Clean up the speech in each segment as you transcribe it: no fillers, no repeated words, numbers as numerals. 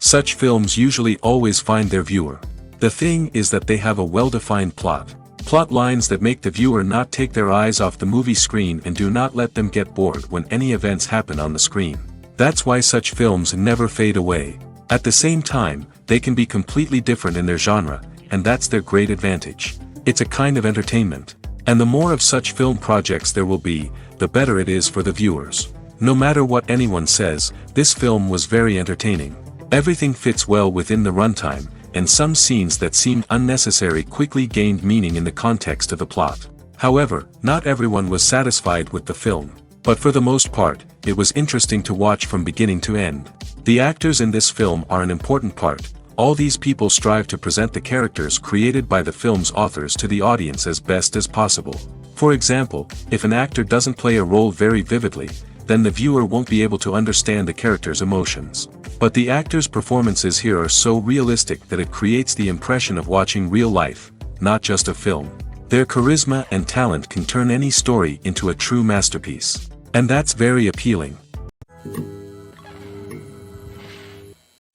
Such films usually always find their viewer. The thing is that they have a well-defined plot. Plot lines that make the viewer not take their eyes off the movie screen and do not let them get bored when any events happen on the screen. That's why such films never fade away. At the same time, they can be completely different in their genre, and that's their great advantage. It's a kind of entertainment. And the more of such film projects there will be, the better it is for the viewers. No matter what anyone says, this film was very entertaining. Everything fits well within the runtime, and some scenes that seemed unnecessary quickly gained meaning in the context of the plot. However, not everyone was satisfied with the film. But for the most part, it was interesting to watch from beginning to end. The actors in this film are an important part. All these people strive to present the characters created by the film's authors to the audience as best as possible. For example, if an actor doesn't play a role very vividly, then the viewer won't be able to understand the character's emotions. But the actors' performances here are so realistic that it creates the impression of watching real life, not just a film. Their charisma and talent can turn any story into a true masterpiece. And that's very appealing.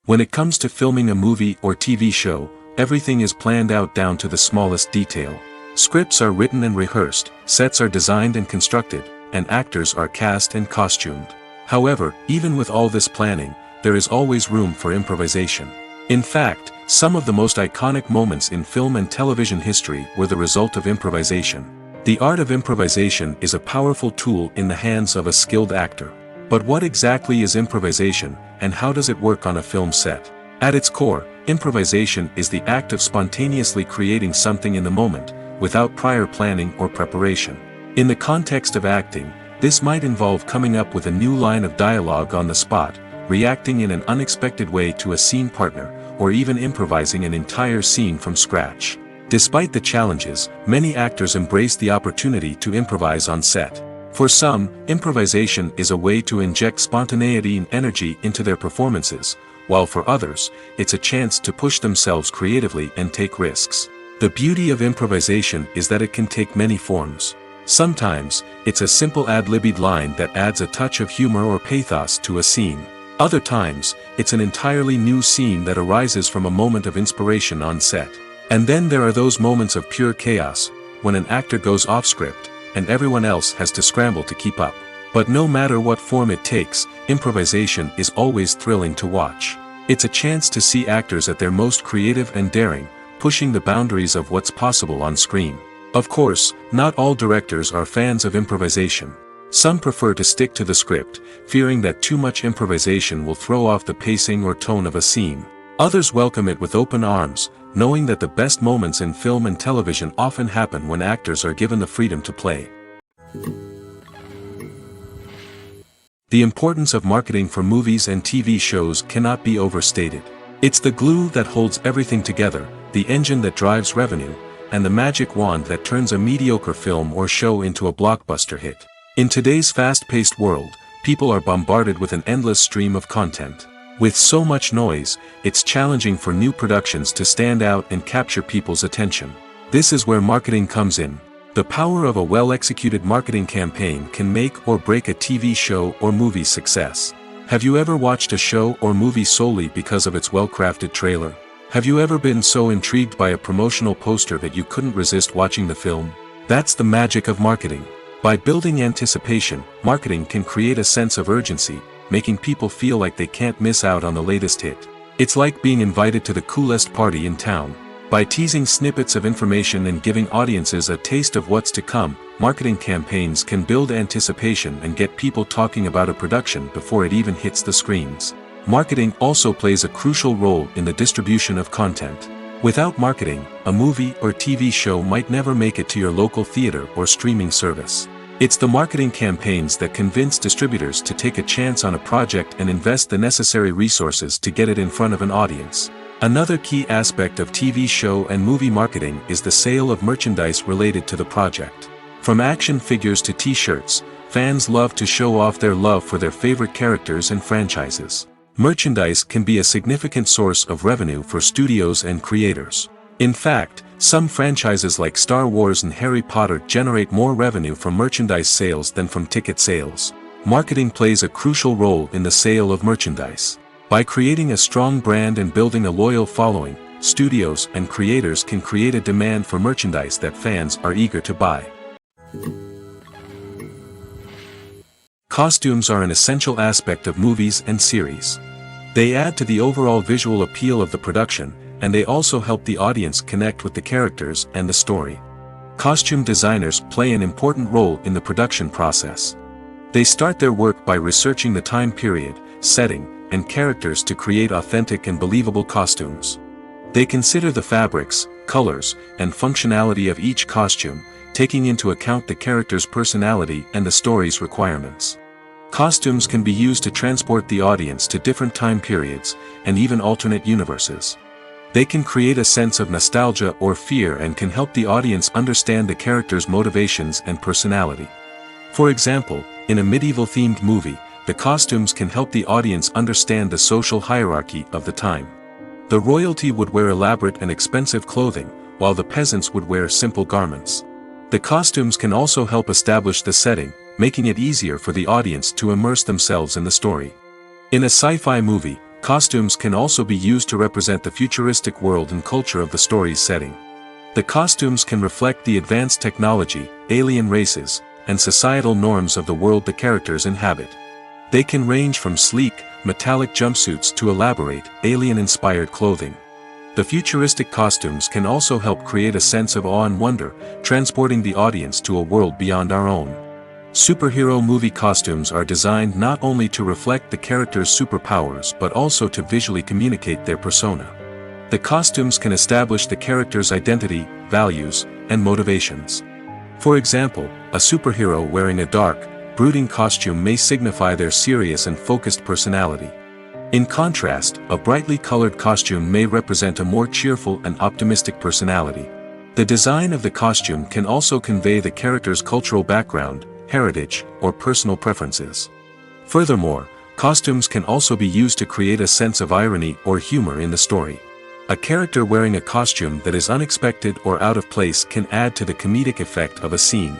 When it comes to filming a movie or TV show, everything is planned out down to the smallest detail. Scripts are written and rehearsed, sets are designed and constructed, and actors are cast and costumed. However, even with all this planning, there is always room for improvisation. In fact, some of the most iconic moments in film and television history were the result of improvisation. The art of improvisation is a powerful tool in the hands of a skilled actor. But what exactly is improvisation, and how does it work on a film set? At its core, improvisation is the act of spontaneously creating something in the moment, without prior planning or preparation. In the context of acting, this might involve coming up with a new line of dialogue on the spot, reacting in an unexpected way to a scene partner, or even improvising an entire scene from scratch. Despite the challenges, many actors embrace the opportunity to improvise on set. For some, improvisation is a way to inject spontaneity and energy into their performances, while for others, it's a chance to push themselves creatively and take risks. The beauty of improvisation is that it can take many forms. Sometimes, it's a simple ad-libbed line that adds a touch of humor or pathos to a scene. Other times, it's an entirely new scene that arises from a moment of inspiration on set. And then there are those moments of pure chaos, when an actor goes off script, and everyone else has to scramble to keep up. But no matter what form it takes, improvisation is always thrilling to watch. It's a chance to see actors at their most creative and daring, pushing the boundaries of what's possible on screen. Of course, not all directors are fans of improvisation. Some prefer to stick to the script, fearing that too much improvisation will throw off the pacing or tone of a scene. Others welcome it with open arms, knowing that the best moments in film and television often happen when actors are given the freedom to play. The importance of marketing for movies and TV shows cannot be overstated. It's the glue that holds everything together, the engine that drives revenue, and the magic wand that turns a mediocre film or show into a blockbuster hit. In today's fast-paced world, people are bombarded with an endless stream of content. With so much noise, it's challenging for new productions to stand out and capture people's attention. This is where marketing comes in. The power of a well-executed marketing campaign can make or break a TV show or movie's success. Have you ever watched a show or movie solely because of its well-crafted trailer? Have you ever been so intrigued by a promotional poster that you couldn't resist watching the film? That's the magic of marketing. By building anticipation, marketing can create a sense of urgency, making people feel like they can't miss out on the latest hit. It's like being invited to the coolest party in town. By teasing snippets of information and giving audiences a taste of what's to come, marketing campaigns can build anticipation and get people talking about a production before it even hits the screens. Marketing also plays a crucial role in the distribution of content. Without marketing, a movie or TV show might never make it to your local theater or streaming service. It's the marketing campaigns that convince distributors to take a chance on a project and invest the necessary resources to get it in front of an audience. Another key aspect of TV show and movie marketing is the sale of merchandise related to the project. From action figures to t-shirts, fans love to show off their love for their favorite characters and franchises. Merchandise can be a significant source of revenue for studios and creators. In fact, some franchises like Star Wars and Harry Potter generate more revenue from merchandise sales than from ticket sales. Marketing plays a crucial role in the sale of merchandise. By creating a strong brand and building a loyal following, studios and creators can create a demand for merchandise that fans are eager to buy. Costumes are an essential aspect of movies and series. They add to the overall visual appeal of the production, and they also help the audience connect with the characters and the story. Costume designers play an important role in the production process. They start their work by researching the time period, setting, and characters to create authentic and believable costumes. They consider the fabrics, colors, and functionality of each costume, taking into account the character's personality and the story's requirements. Costumes can be used to transport the audience to different time periods, and even alternate universes. They can create a sense of nostalgia or fear and can help the audience understand the character's motivations and personality. For example, in a medieval-themed movie, the costumes can help the audience understand the social hierarchy of the time. The royalty would wear elaborate and expensive clothing, while the peasants would wear simple garments. The costumes can also help establish the setting, making it easier for the audience to immerse themselves in the story. In a sci-fi movie, costumes can also be used to represent the futuristic world and culture of the story's setting. The costumes can reflect the advanced technology, alien races, and societal norms of the world the characters inhabit. They can range from sleek, metallic jumpsuits to elaborate, alien-inspired clothing. The futuristic costumes can also help create a sense of awe and wonder, transporting the audience to a world beyond our own. Superhero movie costumes are designed not only to reflect the character's superpowers but also to visually communicate their persona. The costumes can establish the character's identity, values, and motivations. For example, a superhero wearing a dark, brooding costume may signify their serious and focused personality. In contrast, a brightly colored costume may represent a more cheerful and optimistic personality. The design of the costume can also convey the character's cultural background, heritage, or personal preferences. Furthermore, costumes can also be used to create a sense of irony or humor in the story. A character wearing a costume that is unexpected or out of place can add to the comedic effect of a scene.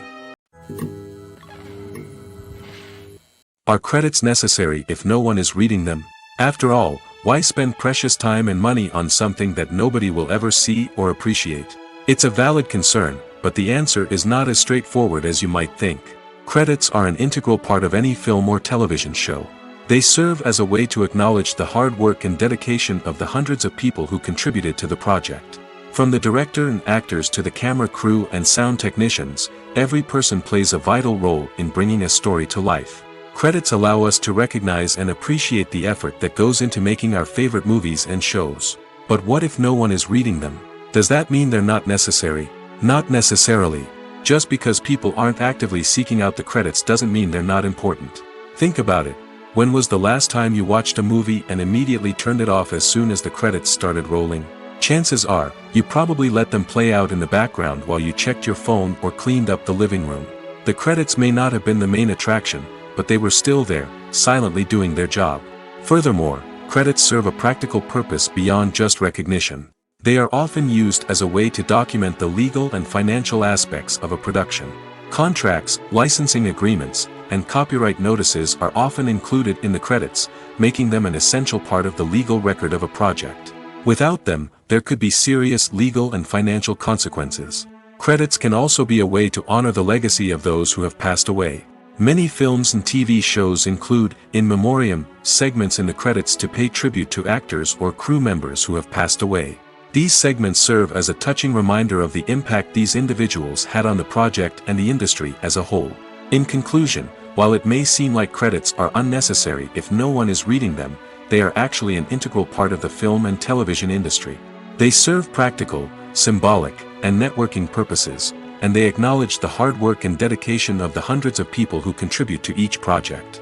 Are credits necessary if no one is reading them? After all, why spend precious time and money on something that nobody will ever see or appreciate? It's a valid concern, but the answer is not as straightforward as you might think. Credits are an integral part of any film or television show. They serve as a way to acknowledge the hard work and dedication of the hundreds of people who contributed to the project. From the director and actors to the camera crew and sound technicians, every person plays a vital role in bringing a story to life. Credits allow us to recognize and appreciate the effort that goes into making our favorite movies and shows. But what if no one is reading them? Does that mean they're not necessary? Not necessarily. Just because people aren't actively seeking out the credits doesn't mean they're not important. Think about it. When was the last time you watched a movie and immediately turned it off as soon as the credits started rolling? Chances are, you probably let them play out in the background while you checked your phone or cleaned up the living room. The credits may not have been the main attraction, but they were still there, silently doing their job. Furthermore, credits serve a practical purpose beyond just recognition. They are often used as a way to document the legal and financial aspects of a production. Contracts, licensing agreements, and copyright notices are often included in the credits, making them an essential part of the legal record of a project. Without them, there could be serious legal and financial consequences. Credits can also be a way to honor the legacy of those who have passed away. Many films and TV shows include, in memoriam, segments in the credits to pay tribute to actors or crew members who have passed away. These segments serve as a touching reminder of the impact these individuals had on the project and the industry as a whole. In conclusion, while it may seem like credits are unnecessary if no one is reading them, they are actually an integral part of the film and television industry. They serve practical, symbolic, and networking purposes, and they acknowledge the hard work and dedication of the hundreds of people who contribute to each project.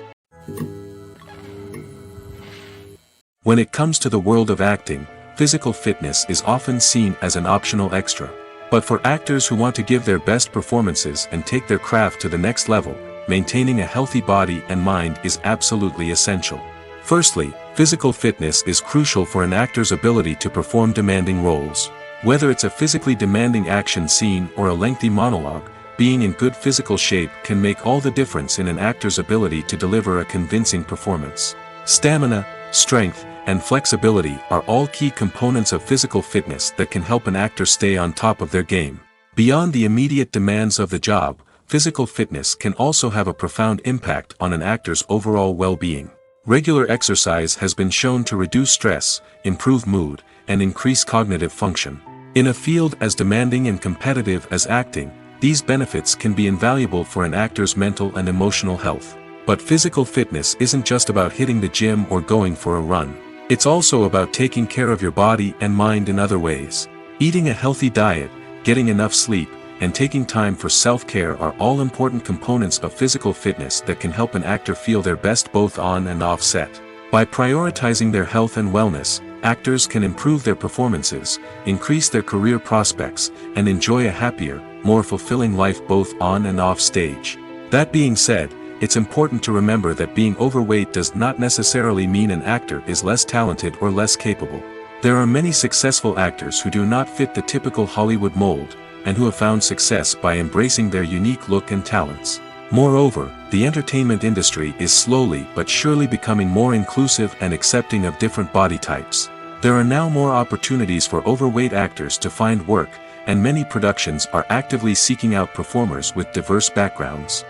When it comes to the world of acting, physical fitness is often seen as an optional extra. But for actors who want to give their best performances and take their craft to the next level, maintaining a healthy body and mind is absolutely essential. Firstly, physical fitness is crucial for an actor's ability to perform demanding roles. Whether it's a physically demanding action scene or a lengthy monologue, being in good physical shape can make all the difference in an actor's ability to deliver a convincing performance. Stamina, strength, and flexibility are all key components of physical fitness that can help an actor stay on top of their game. Beyond the immediate demands of the job, physical fitness can also have a profound impact on an actor's overall well-being. Regular exercise has been shown to reduce stress, improve mood, and increase cognitive function. In a field as demanding and competitive as acting, these benefits can be invaluable for an actor's mental and emotional health. But physical fitness isn't just about hitting the gym or going for a run. It's also about taking care of your body and mind in other ways. Eating a healthy diet, getting enough sleep, and taking time for self-care are all important components of physical fitness that can help an actor feel their best both on and off set. By prioritizing their health and wellness, actors can improve their performances, increase their career prospects, and enjoy a happier, more fulfilling life both on and off stage. That being said, it's important to remember that being overweight does not necessarily mean an actor is less talented or less capable. There are many successful actors who do not fit the typical Hollywood mold, and who have found success by embracing their unique look and talents. Moreover, the entertainment industry is slowly but surely becoming more inclusive and accepting of different body types. There are now more opportunities for overweight actors to find work, and many productions are actively seeking out performers with diverse backgrounds.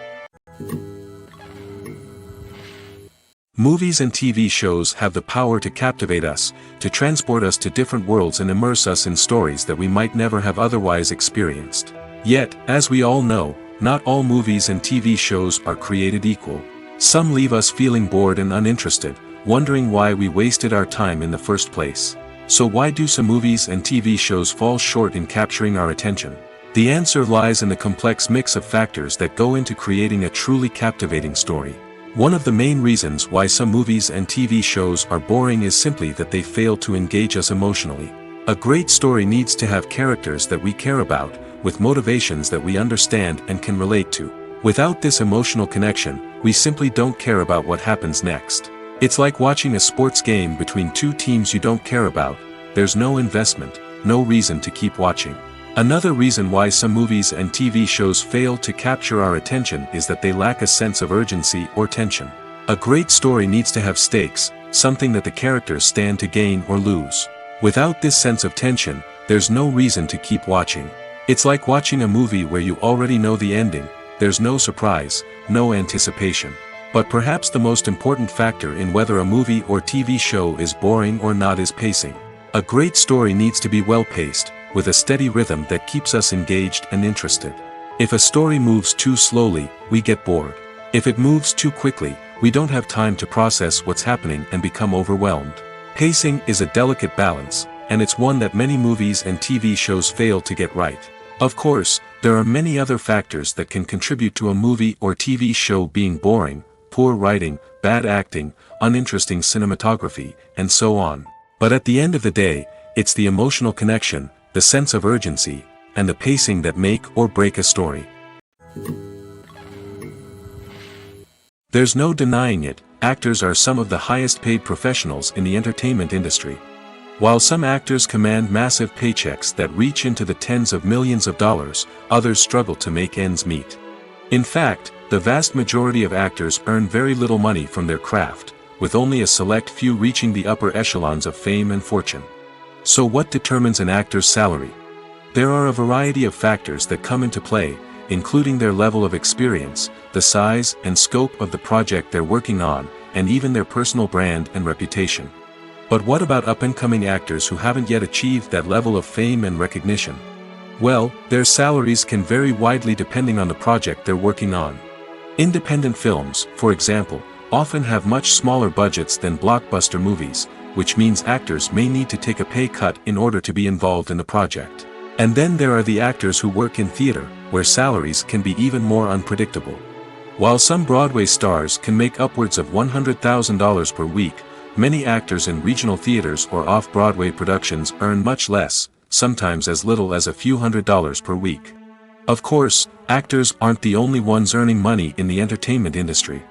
Movies and TV shows have the power to captivate us, to transport us to different worlds and immerse us in stories that we might never have otherwise experienced. Yet, as we all know, not all movies and TV shows are created equal. Some leave us feeling bored and uninterested, wondering why we wasted our time in the first place. So why do some movies and TV shows fall short in capturing our attention? The answer lies in the complex mix of factors that go into creating a truly captivating story. One of the main reasons why some movies and TV shows are boring is simply that they fail to engage us emotionally. A great story needs to have characters that we care about, with motivations that we understand and can relate to. Without this emotional connection, we simply don't care about what happens next. It's like watching a sports game between two teams you don't care about. There's no investment, no reason to keep watching. Another reason why some movies and TV shows fail to capture our attention is that they lack a sense of urgency or tension. A great story needs to have stakes, something that the characters stand to gain or lose. Without this sense of tension, there's no reason to keep watching. It's like watching a movie where you already know the ending, there's no surprise, no anticipation. But perhaps the most important factor in whether a movie or TV show is boring or not is pacing. A great story needs to be well-paced, with a steady rhythm that keeps us engaged and interested. If a story moves too slowly, we get bored. If it moves too quickly, we don't have time to process what's happening and become overwhelmed. Pacing is a delicate balance, and it's one that many movies and TV shows fail to get right. Of course, there are many other factors that can contribute to a movie or TV show being boring: poor writing, bad acting, uninteresting cinematography, and so on. But at the end of the day, it's the emotional connection, the sense of urgency, and the pacing that make or break a story. There's no denying it, actors are some of the highest paid professionals in the entertainment industry. While some actors command massive paychecks that reach into the tens of millions of dollars, others struggle to make ends meet. In fact, the vast majority of actors earn very little money from their craft, with only a select few reaching the upper echelons of fame and fortune. So what determines an actor's salary? There are a variety of factors that come into play, including their level of experience, the size and scope of the project they're working on, and even their personal brand and reputation. But what about up-and-coming actors who haven't yet achieved that level of fame and recognition? Well, their salaries can vary widely depending on the project they're working on. Independent films, for example, often have much smaller budgets than blockbuster movies, which means actors may need to take a pay cut in order to be involved in the project. And then there are the actors who work in theater, where salaries can be even more unpredictable. While some Broadway stars can make upwards of $100,000 per week, many actors in regional theaters or off-Broadway productions earn much less, sometimes as little as a few $100s per week. Of course, actors aren't the only ones earning money in the entertainment industry.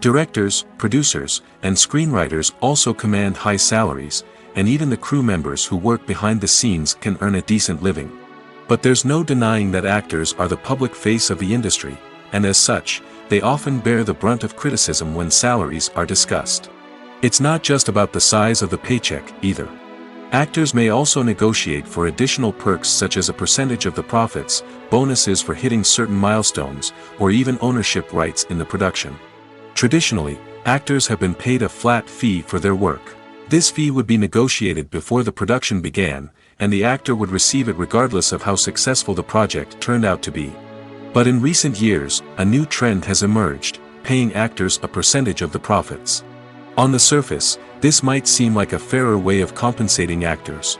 Directors, producers, and screenwriters also command high salaries, and even the crew members who work behind the scenes can earn a decent living. But there's no denying that actors are the public face of the industry, and as such, they often bear the brunt of criticism when salaries are discussed. It's not just about the size of the paycheck, either. Actors may also negotiate for additional perks such as a percentage of the profits, bonuses for hitting certain milestones, or even ownership rights in the production. Traditionally, actors have been paid a flat fee for their work. This fee would be negotiated before the production began, and the actor would receive it regardless of how successful the project turned out to be. But in recent years, a new trend has emerged, paying actors a percentage of the profits. On the surface, this might seem like a fairer way of compensating actors.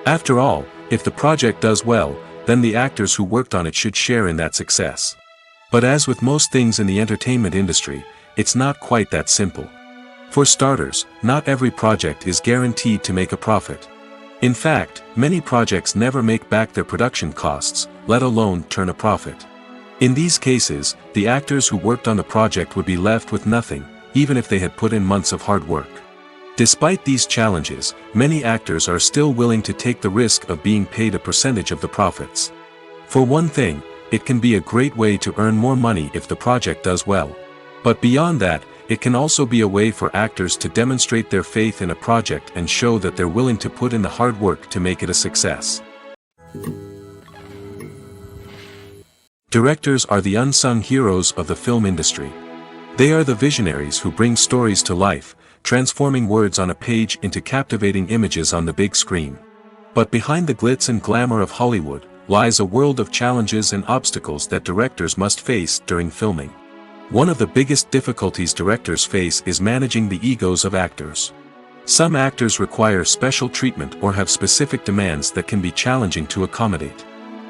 After all, if the project does well, then the actors who worked on it should share in that success. But as with most things in the entertainment industry, it's not quite that simple. For starters, not every project is guaranteed to make a profit. In fact, many projects never make back their production costs, let alone turn a profit. In these cases, the actors who worked on the project would be left with nothing, even if they had put in months of hard work. Despite these challenges, many actors are still willing to take the risk of being paid a percentage of the profits. For one thing, it can be a great way to earn more money if the project does well. But beyond that, it can also be a way for actors to demonstrate their faith in a project and show that they're willing to put in the hard work to make it a success. Directors are the unsung heroes of the film industry. They are the visionaries who bring stories to life, transforming words on a page into captivating images on the big screen. But behind the glitz and glamour of Hollywood, lies a world of challenges and obstacles that directors must face during filming. One of the biggest difficulties directors face is managing the egos of actors. Some actors require special treatment or have specific demands that can be challenging to accommodate.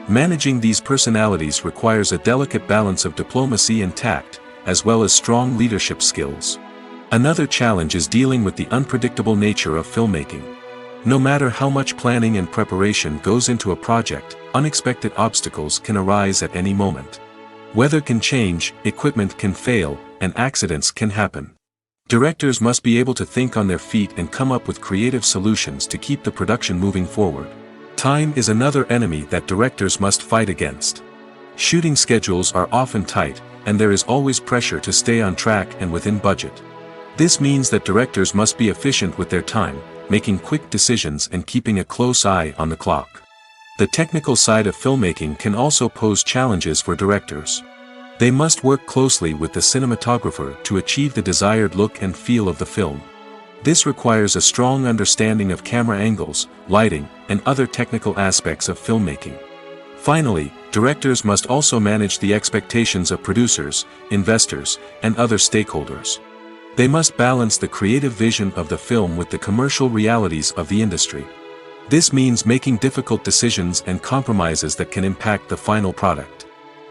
Managing these personalities requires a delicate balance of diplomacy and tact, as well as strong leadership skills. Another challenge is dealing with the unpredictable nature of filmmaking. No matter how much planning and preparation goes into a project, unexpected obstacles can arise at any moment. Weather can change, equipment can fail, and accidents can happen. Directors must be able to think on their feet and come up with creative solutions to keep the production moving forward. Time is another enemy that directors must fight against. Shooting schedules are often tight, and there is always pressure to stay on track and within budget. This means that directors must be efficient with their time, making quick decisions and keeping a close eye on the clock. The technical side of filmmaking can also pose challenges for directors. They must work closely with the cinematographer to achieve the desired look and feel of the film. This requires a strong understanding of camera angles, lighting, and other technical aspects of filmmaking. Finally, directors must also manage the expectations of producers, investors, and other stakeholders. They must balance the creative vision of the film with the commercial realities of the industry. This means making difficult decisions and compromises that can impact the final product.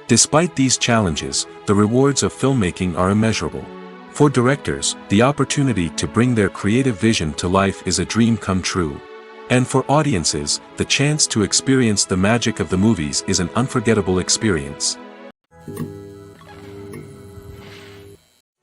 Despite these challenges, the rewards of filmmaking are immeasurable. For directors, the opportunity to bring their creative vision to life is a dream come true. And for audiences, the chance to experience the magic of the movies is an unforgettable experience.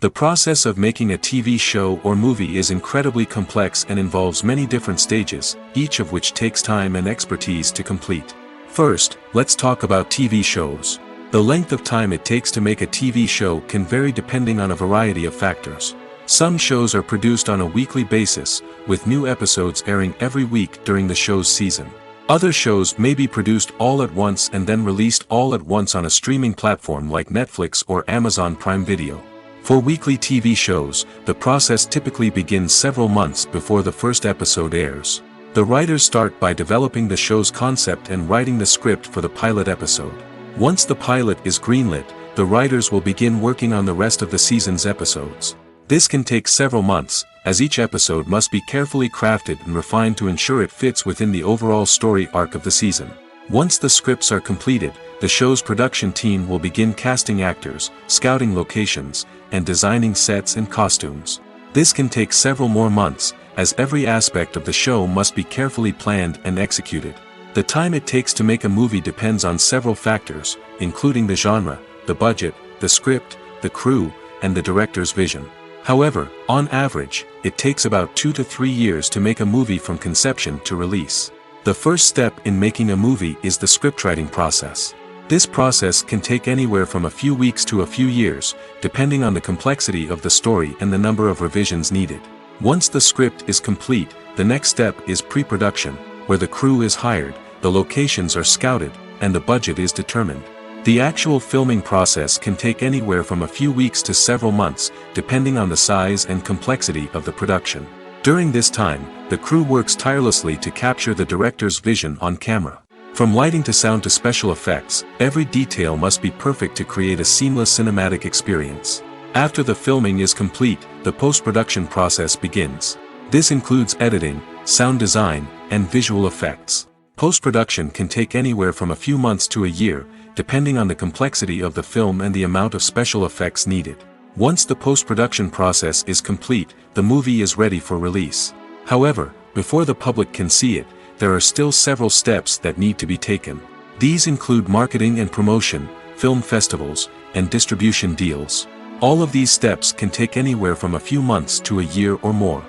The process of making a TV show or movie is incredibly complex and involves many different stages, each of which takes time and expertise to complete. First, let's talk about TV shows. The length of time it takes to make a TV show can vary depending on a variety of factors. Some shows are produced on a weekly basis, with new episodes airing every week during the show's season. Other shows may be produced all at once and then released all at once on a streaming platform like Netflix or Amazon Prime Video. For weekly TV shows, the process typically begins several months before the first episode airs. The writers start by developing the show's concept and writing the script for the pilot episode. Once the pilot is greenlit, the writers will begin working on the rest of the season's episodes. This can take several months, as each episode must be carefully crafted and refined to ensure it fits within the overall story arc of the season. Once the scripts are completed, the show's production team will begin casting actors, scouting locations, and designing sets and costumes. This can take several more months, as every aspect of the show must be carefully planned and executed. The time it takes to make a movie depends on several factors, including the genre, the budget, the script, the crew, and the director's vision. However, on average, it takes about 2 to 3 years to make a movie from conception to release. The first step in making a movie is the scriptwriting process. This process can take anywhere from a few weeks to a few years, depending on the complexity of the story and the number of revisions needed. Once the script is complete, the next step is pre-production, where the crew is hired, the locations are scouted, and the budget is determined. The actual filming process can take anywhere from a few weeks to several months, depending on the size and complexity of the production. During this time, the crew works tirelessly to capture the director's vision on camera. From lighting to sound to special effects, every detail must be perfect to create a seamless cinematic experience. After the filming is complete, the post-production process begins. This includes editing, sound design, and visual effects. Post-production can take anywhere from a few months to a year, depending on the complexity of the film and the amount of special effects needed. Once the post-production process is complete, the movie is ready for release. However, before the public can see it, there are still several steps that need to be taken. These include marketing and promotion, film festivals, and distribution deals. All of these steps can take anywhere from a few months to a year or more.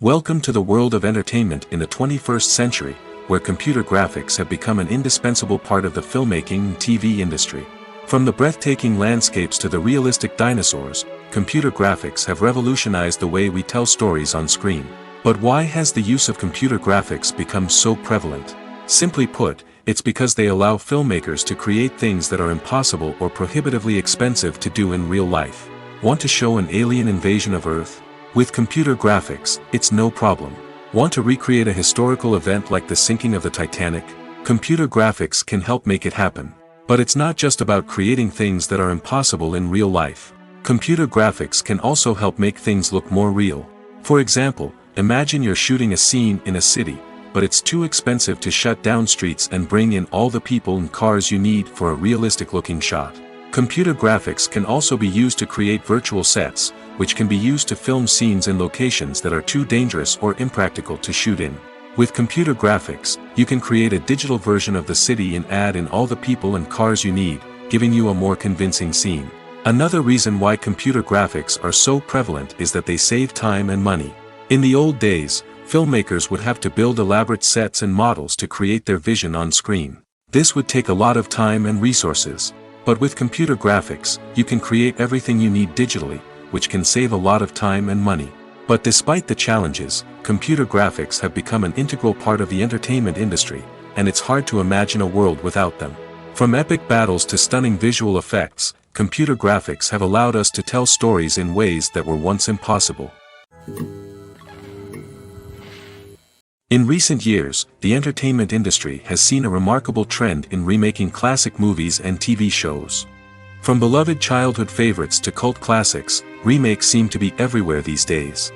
Welcome to the world of entertainment in the 21st century, where computer graphics have become an indispensable part of the filmmaking and TV industry. From the breathtaking landscapes to the realistic dinosaurs, computer graphics have revolutionized the way we tell stories on screen. But why has the use of computer graphics become so prevalent? Simply put, it's because they allow filmmakers to create things that are impossible or prohibitively expensive to do in real life. Want to show an alien invasion of Earth? With computer graphics, it's no problem. Want to recreate a historical event like the sinking of the Titanic? Computer graphics can help make it happen. But it's not just about creating things that are impossible in real life. Computer graphics can also help make things look more real. For example, imagine you're shooting a scene in a city, but it's too expensive to shut down streets and bring in all the people and cars you need for a realistic-looking shot. Computer graphics can also be used to create virtual sets, which can be used to film scenes in locations that are too dangerous or impractical to shoot in. With computer graphics, you can create a digital version of the city and add in all the people and cars you need, giving you a more convincing scene. Another reason why computer graphics are so prevalent is that they save time and money. In the old days, filmmakers would have to build elaborate sets and models to create their vision on screen. This would take a lot of time and resources. But with computer graphics, you can create everything you need digitally, which can save a lot of time and money. But despite the challenges, computer graphics have become an integral part of the entertainment industry, and it's hard to imagine a world without them. From epic battles to stunning visual effects, computer graphics have allowed us to tell stories in ways that were once impossible. In recent years, the entertainment industry has seen a remarkable trend in remaking classic movies and TV shows. From beloved childhood favorites to cult classics, remakes seem to be everywhere these days.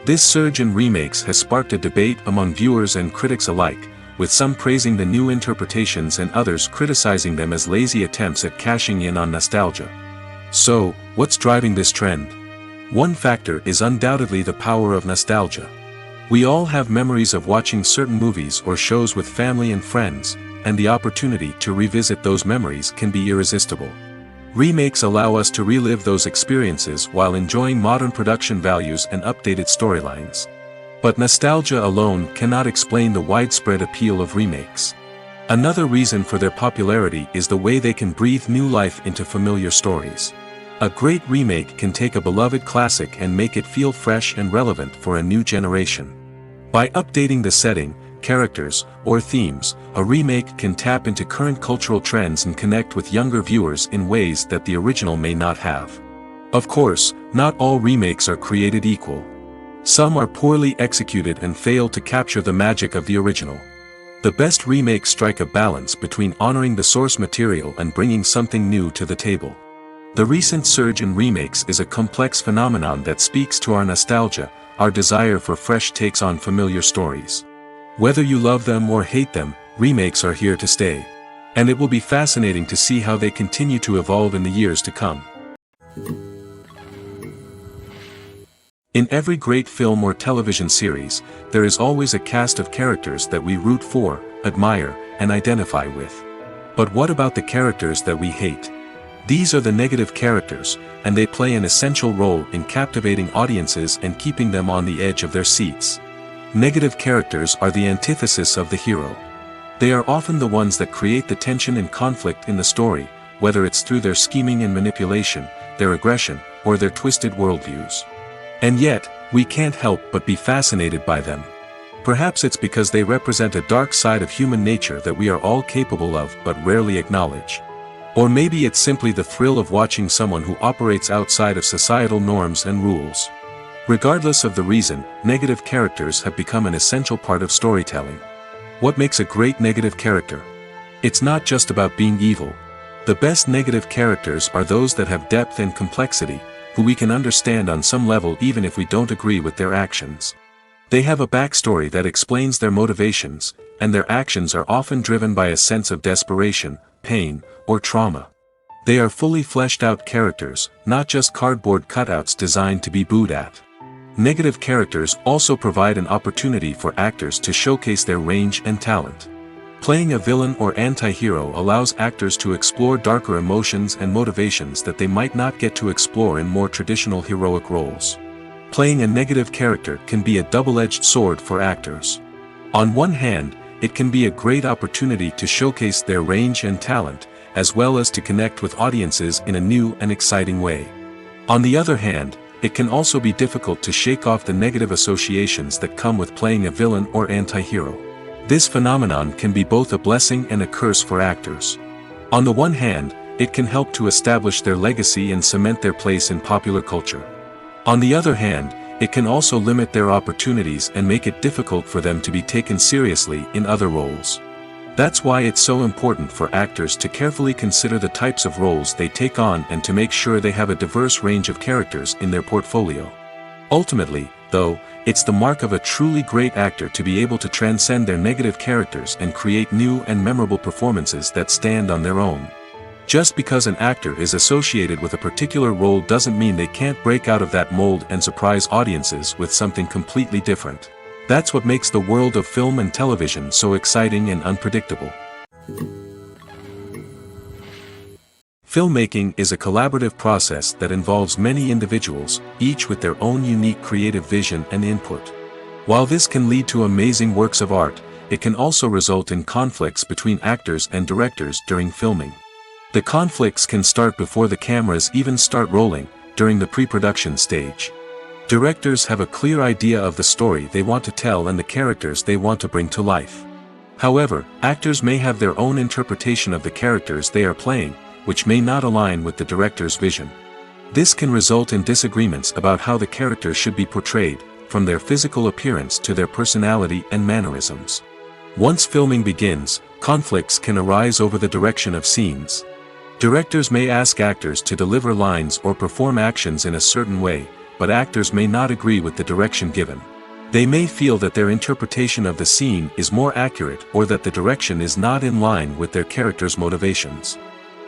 This surge in remakes has sparked a debate among viewers and critics alike, with some praising the new interpretations and others criticizing them as lazy attempts at cashing in on nostalgia. So, what's driving this trend? One factor is undoubtedly the power of nostalgia. We all have memories of watching certain movies or shows with family and friends, and the opportunity to revisit those memories can be irresistible. Remakes allow us to relive those experiences while enjoying modern production values and updated storylines. But nostalgia alone cannot explain the widespread appeal of remakes. Another reason for their popularity is the way they can breathe new life into familiar stories. A great remake can take a beloved classic and make it feel fresh and relevant for a new generation. By updating the setting, characters, or themes, a remake can tap into current cultural trends and connect with younger viewers in ways that the original may not have. Of course, not all remakes are created equal. Some are poorly executed and fail to capture the magic of the original. The best remakes strike a balance between honoring the source material and bringing something new to the table. The recent surge in remakes is a complex phenomenon that speaks to our nostalgia, our desire for fresh takes on familiar stories. Whether you love them or hate them, remakes are here to stay. And it will be fascinating to see how they continue to evolve in the years to come. In every great film or television series, there is always a cast of characters that we root for, admire, and identify with. But what about the characters that we hate? These are the negative characters, and they play an essential role in captivating audiences and keeping them on the edge of their seats. Negative characters are the antithesis of the hero. They are often the ones that create the tension and conflict in the story, whether it's through their scheming and manipulation, their aggression, or their twisted worldviews. And yet, we can't help but be fascinated by them. Perhaps it's because they represent a dark side of human nature that we are all capable of but rarely acknowledge. Or maybe it's simply the thrill of watching someone who operates outside of societal norms and rules. Regardless of the reason, negative characters have become an essential part of storytelling. What makes a great negative character? It's not just about being evil. The best negative characters are those that have depth and complexity, who we can understand on some level even if we don't agree with their actions. They have a backstory that explains their motivations, and their actions are often driven by a sense of desperation, pain, or trauma. They are fully fleshed out characters, not just cardboard cutouts designed to be booed at. Negative characters also provide an opportunity for actors to showcase their range and talent. Playing a villain or anti-hero allows actors to explore darker emotions and motivations that they might not get to explore in more traditional heroic roles. Playing a negative character can be a double-edged sword for actors. On one hand, it can be a great opportunity to showcase their range and talent, as well as to connect with audiences in a new and exciting way. On the other hand, it can also be difficult to shake off the negative associations that come with playing a villain or anti-hero. This phenomenon can be both a blessing and a curse for actors. On the one hand, it can help to establish their legacy and cement their place in popular culture. On the other hand, it can also limit their opportunities and make it difficult for them to be taken seriously in other roles. That's why it's so important for actors to carefully consider the types of roles they take on and to make sure they have a diverse range of characters in their portfolio. Ultimately, though, it's the mark of a truly great actor to be able to transcend their negative characters and create new and memorable performances that stand on their own. Just because an actor is associated with a particular role doesn't mean they can't break out of that mold and surprise audiences with something completely different. That's what makes the world of film and television so exciting and unpredictable. Filmmaking is a collaborative process that involves many individuals, each with their own unique creative vision and input. While this can lead to amazing works of art, it can also result in conflicts between actors and directors during filming. The conflicts can start before the cameras even start rolling, during the pre-production stage. Directors have a clear idea of the story they want to tell and the characters they want to bring to life. However, actors may have their own interpretation of the characters they are playing, which may not align with the director's vision. This can result in disagreements about how the characters should be portrayed, from their physical appearance to their personality and mannerisms. Once filming begins, conflicts can arise over the direction of scenes. Directors may ask actors to deliver lines or perform actions in a certain way, but actors may not agree with the direction given. They may feel that their interpretation of the scene is more accurate or that the direction is not in line with their character's motivations.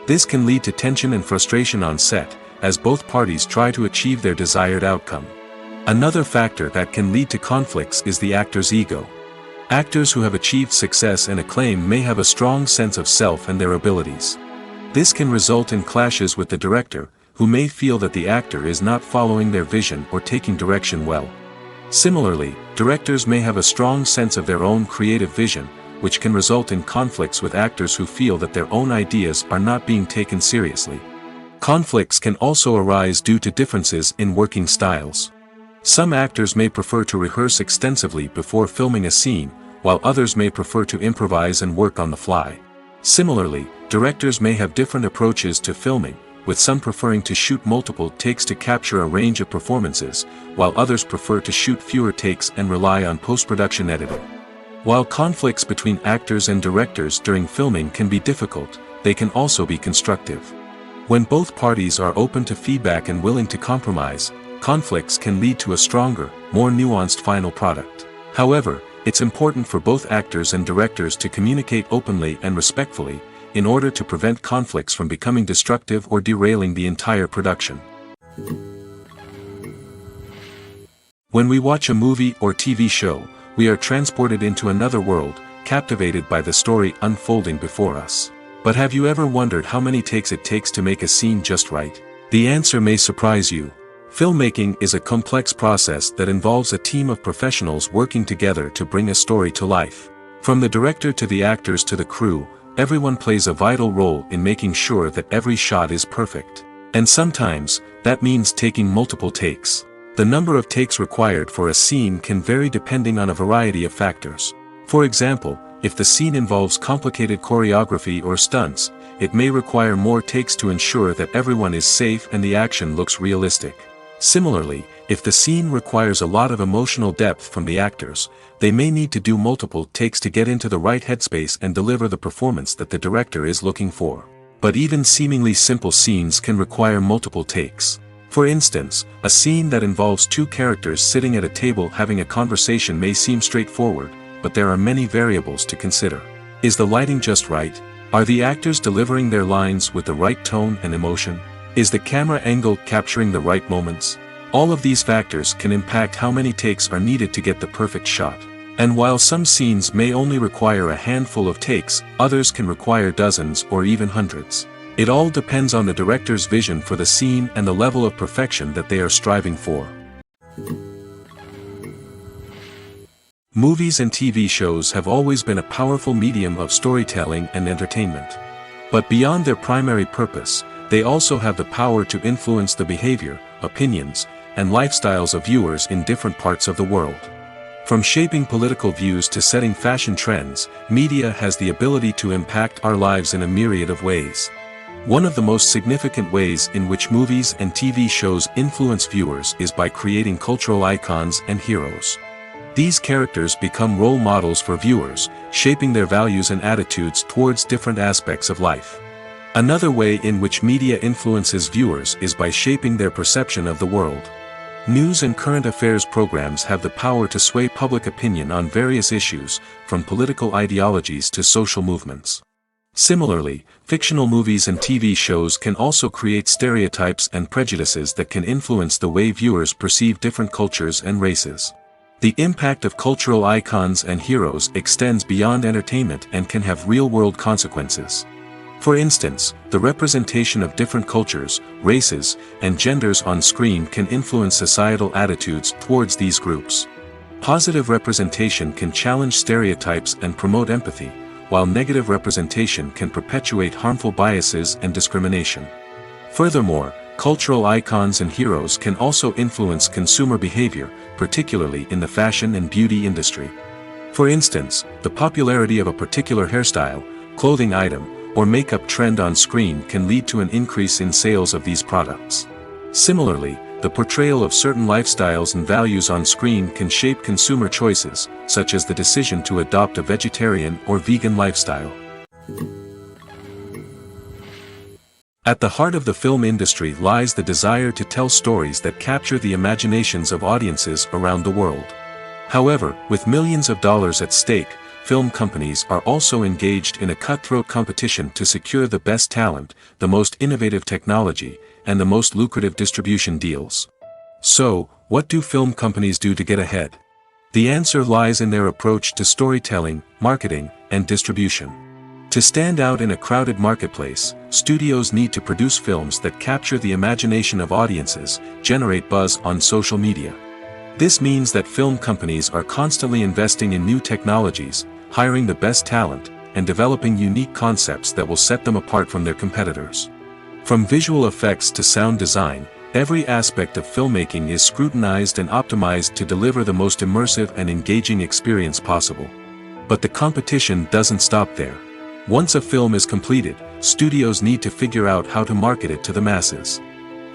This can lead to tension and frustration on set, as both parties try to achieve their desired outcome. Another factor that can lead to conflicts is the actor's ego. Actors who have achieved success and acclaim may have a strong sense of self and their abilities. This can result in clashes with the director, who may feel that the actor is not following their vision or taking direction well. Similarly, directors may have a strong sense of their own creative vision, which can result in conflicts with actors who feel that their own ideas are not being taken seriously. Conflicts can also arise due to differences in working styles. Some actors may prefer to rehearse extensively before filming a scene, while others may prefer to improvise and work on the fly. Similarly, directors may have different approaches to filming, with some preferring to shoot multiple takes to capture a range of performances, while others prefer to shoot fewer takes and rely on post-production editing. While conflicts between actors and directors during filming can be difficult, they can also be constructive. When both parties are open to feedback and willing to compromise, conflicts can lead to a stronger, more nuanced final product. However, it's important for both actors and directors to communicate openly and respectfully, in order to prevent conflicts from becoming destructive or derailing the entire production. When we watch a movie or TV show, we are transported into another world, captivated by the story unfolding before us. But have you ever wondered how many takes it takes to make a scene just right? The answer may surprise you. Filmmaking is a complex process that involves a team of professionals working together to bring a story to life. From the director to the actors to the crew, everyone plays a vital role in making sure that every shot is perfect. And sometimes, that means taking multiple takes. The number of takes required for a scene can vary depending on a variety of factors. For example, if the scene involves complicated choreography or stunts, it may require more takes to ensure that everyone is safe and the action looks realistic. Similarly, if the scene requires a lot of emotional depth from the actors, they may need to do multiple takes to get into the right headspace and deliver the performance that the director is looking for. But even seemingly simple scenes can require multiple takes. For instance, a scene that involves two characters sitting at a table having a conversation may seem straightforward, but there are many variables to consider. Is the lighting just right? Are the actors delivering their lines with the right tone and emotion? Is the camera angle capturing the right moments? All of these factors can impact how many takes are needed to get the perfect shot. And while some scenes may only require a handful of takes, others can require dozens or even hundreds. It all depends on the director's vision for the scene and the level of perfection that they are striving for. Movies and TV shows have always been a powerful medium of storytelling and entertainment. But beyond their primary purpose, they also have the power to influence the behavior, opinions, and lifestyles of viewers in different parts of the world. From shaping political views to setting fashion trends, media has the ability to impact our lives in a myriad of ways. One of the most significant ways in which movies and TV shows influence viewers is by creating cultural icons and heroes. These characters become role models for viewers, shaping their values and attitudes towards different aspects of life. Another way in which media influences viewers is by shaping their perception of the world. News and current affairs programs have the power to sway public opinion on various issues, from political ideologies to social movements. Similarly, fictional movies and TV shows can also create stereotypes and prejudices that can influence the way viewers perceive different cultures and races. The impact of cultural icons and heroes extends beyond entertainment and can have real-world consequences. For instance, the representation of different cultures, races, and genders on screen can influence societal attitudes towards these groups. Positive representation can challenge stereotypes and promote empathy, while negative representation can perpetuate harmful biases and discrimination. Furthermore, cultural icons and heroes can also influence consumer behavior, particularly in the fashion and beauty industry. For instance, the popularity of a particular hairstyle, clothing item, or makeup trend on screen can lead to an increase in sales of these products. Similarly, the portrayal of certain lifestyles and values on screen can shape consumer choices, such as the decision to adopt a vegetarian or vegan lifestyle. At the heart of the film industry lies the desire to tell stories that capture the imaginations of audiences around the world. However, with millions of dollars at stake, film companies are also engaged in a cutthroat competition to secure the best talent, the most innovative technology, and the most lucrative distribution deals. So, what do film companies do to get ahead? The answer lies in their approach to storytelling, marketing, and distribution. To stand out in a crowded marketplace, studios need to produce films that capture the imagination of audiences, generate buzz on social media. This means that film companies are constantly investing in new technologies, hiring the best talent, and developing unique concepts that will set them apart from their competitors. From visual effects to sound design, every aspect of filmmaking is scrutinized and optimized to deliver the most immersive and engaging experience possible. But the competition doesn't stop there. Once a film is completed, studios need to figure out how to market it to the masses.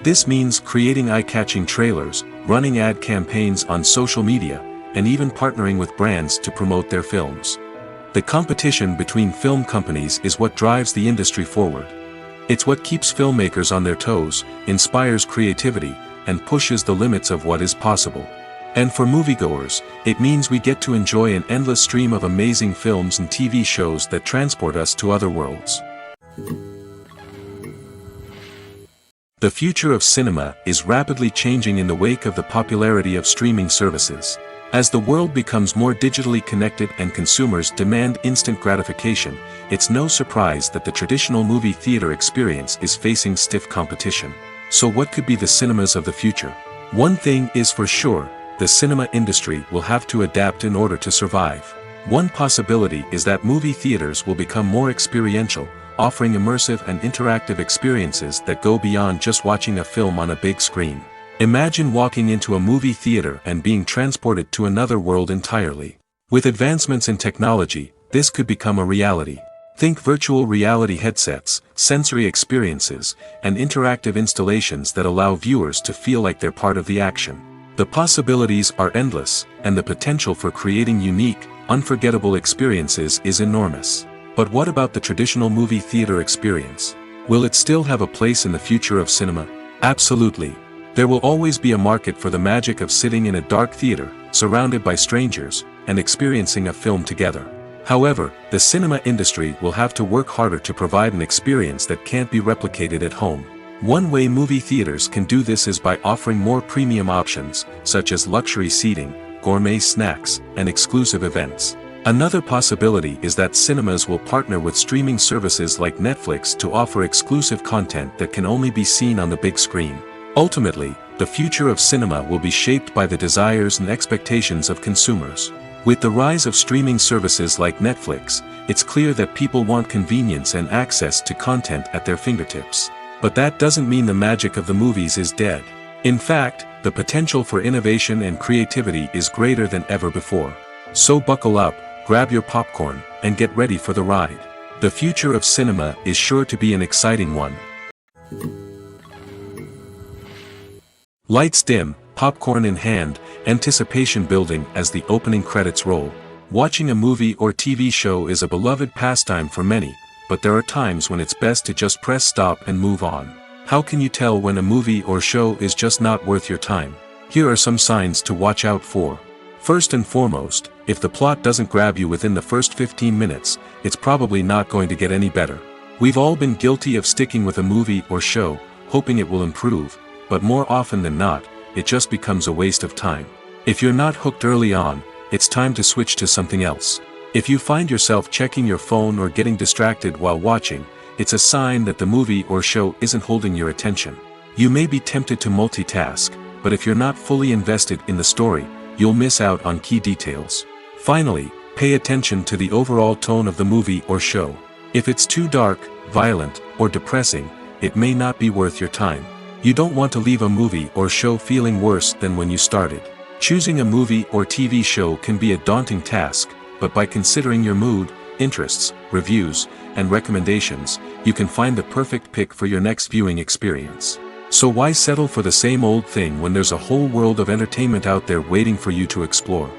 This means creating eye-catching trailers, running ad campaigns on social media, and even partnering with brands to promote their films. The competition between film companies is what drives the industry forward. It's what keeps filmmakers on their toes, inspires creativity, and pushes the limits of what is possible. And for moviegoers, it means we get to enjoy an endless stream of amazing films and TV shows that transport us to other worlds. The future of cinema is rapidly changing in the wake of the popularity of streaming services. As the world becomes more digitally connected and consumers demand instant gratification, it's no surprise that the traditional movie theater experience is facing stiff competition. So what could be the cinemas of the future? One thing is for sure, the cinema industry will have to adapt in order to survive. One possibility is that movie theaters will become more experiential, offering immersive and interactive experiences that go beyond just watching a film on a big screen. Imagine walking into a movie theater and being transported to another world entirely. With advancements in technology, this could become a reality. Think virtual reality headsets, sensory experiences, and interactive installations that allow viewers to feel like they're part of the action. The possibilities are endless, and the potential for creating unique, unforgettable experiences is enormous. But what about the traditional movie theater experience? Will it still have a place in the future of cinema? Absolutely. There will always be a market for the magic of sitting in a dark theater, surrounded by strangers, and experiencing a film together. However, the cinema industry will have to work harder to provide an experience that can't be replicated at home. One way movie theaters can do this is by offering more premium options, such as luxury seating, gourmet snacks, and exclusive events. Another possibility is that cinemas will partner with streaming services like Netflix to offer exclusive content that can only be seen on the big screen. Ultimately, the future of cinema will be shaped by the desires and expectations of consumers. With the rise of streaming services like Netflix, it's clear that people want convenience and access to content at their fingertips. But that doesn't mean the magic of the movies is dead. In fact, the potential for innovation and creativity is greater than ever before. So buckle up, grab your popcorn, and get ready for the ride. The future of cinema is sure to be an exciting one. Lights dim, popcorn in hand, anticipation building as the opening credits roll. Watching a movie or TV show is a beloved pastime for many, but there are times when it's best to just press stop and move on. How can you tell when a movie or show is just not worth your time? Here are some signs to watch out for. First and foremost, if the plot doesn't grab you within the first 15 minutes, it's probably not going to get any better. We've all been guilty of sticking with a movie or show, hoping it will improve, but more often than not, it just becomes a waste of time. If you're not hooked early on, it's time to switch to something else. If you find yourself checking your phone or getting distracted while watching, it's a sign that the movie or show isn't holding your attention. You may be tempted to multitask, but if you're not fully invested in the story, you'll miss out on key details. Finally, pay attention to the overall tone of the movie or show. If it's too dark, violent, or depressing, it may not be worth your time. You don't want to leave a movie or show feeling worse than when you started. Choosing a movie or TV show can be a daunting task, but by considering your mood, interests, reviews, and recommendations, you can find the perfect pick for your next viewing experience. So why settle for the same old thing when there's a whole world of entertainment out there waiting for you to explore?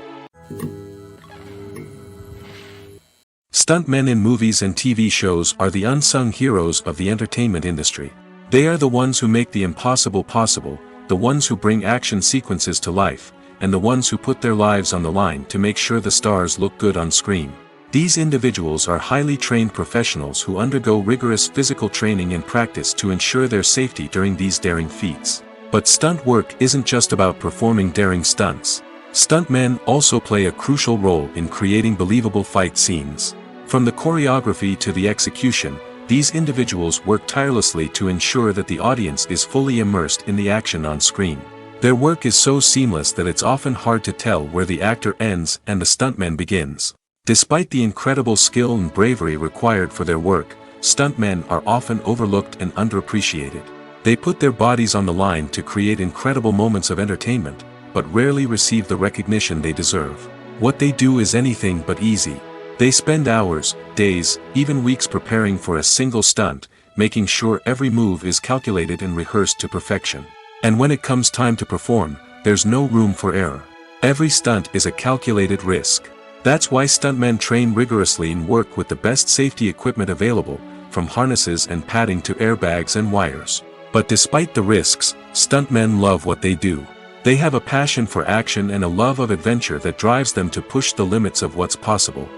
Stuntmen in movies and TV shows are the unsung heroes of the entertainment industry. They are the ones who make the impossible possible, the ones who bring action sequences to life, and the ones who put their lives on the line to make sure the stars look good on screen. These individuals are highly trained professionals who undergo rigorous physical training and practice to ensure their safety during these daring feats. But stunt work isn't just about performing daring stunts. Stuntmen also play a crucial role in creating believable fight scenes. From the choreography to the execution, these individuals work tirelessly to ensure that the audience is fully immersed in the action on screen. Their work is so seamless that it's often hard to tell where the actor ends and the stuntman begins. Despite the incredible skill and bravery required for their work, stuntmen are often overlooked and underappreciated. They put their bodies on the line to create incredible moments of entertainment, but rarely receive the recognition they deserve. What they do is anything but easy. They spend hours, days, even weeks preparing for a single stunt, making sure every move is calculated and rehearsed to perfection. And when it comes time to perform, there's no room for error. Every stunt is a calculated risk. That's why stuntmen train rigorously and work with the best safety equipment available, from harnesses and padding to airbags and wires. But despite the risks, stuntmen love what they do. They have a passion for action and a love of adventure that drives them to push the limits of what's possible.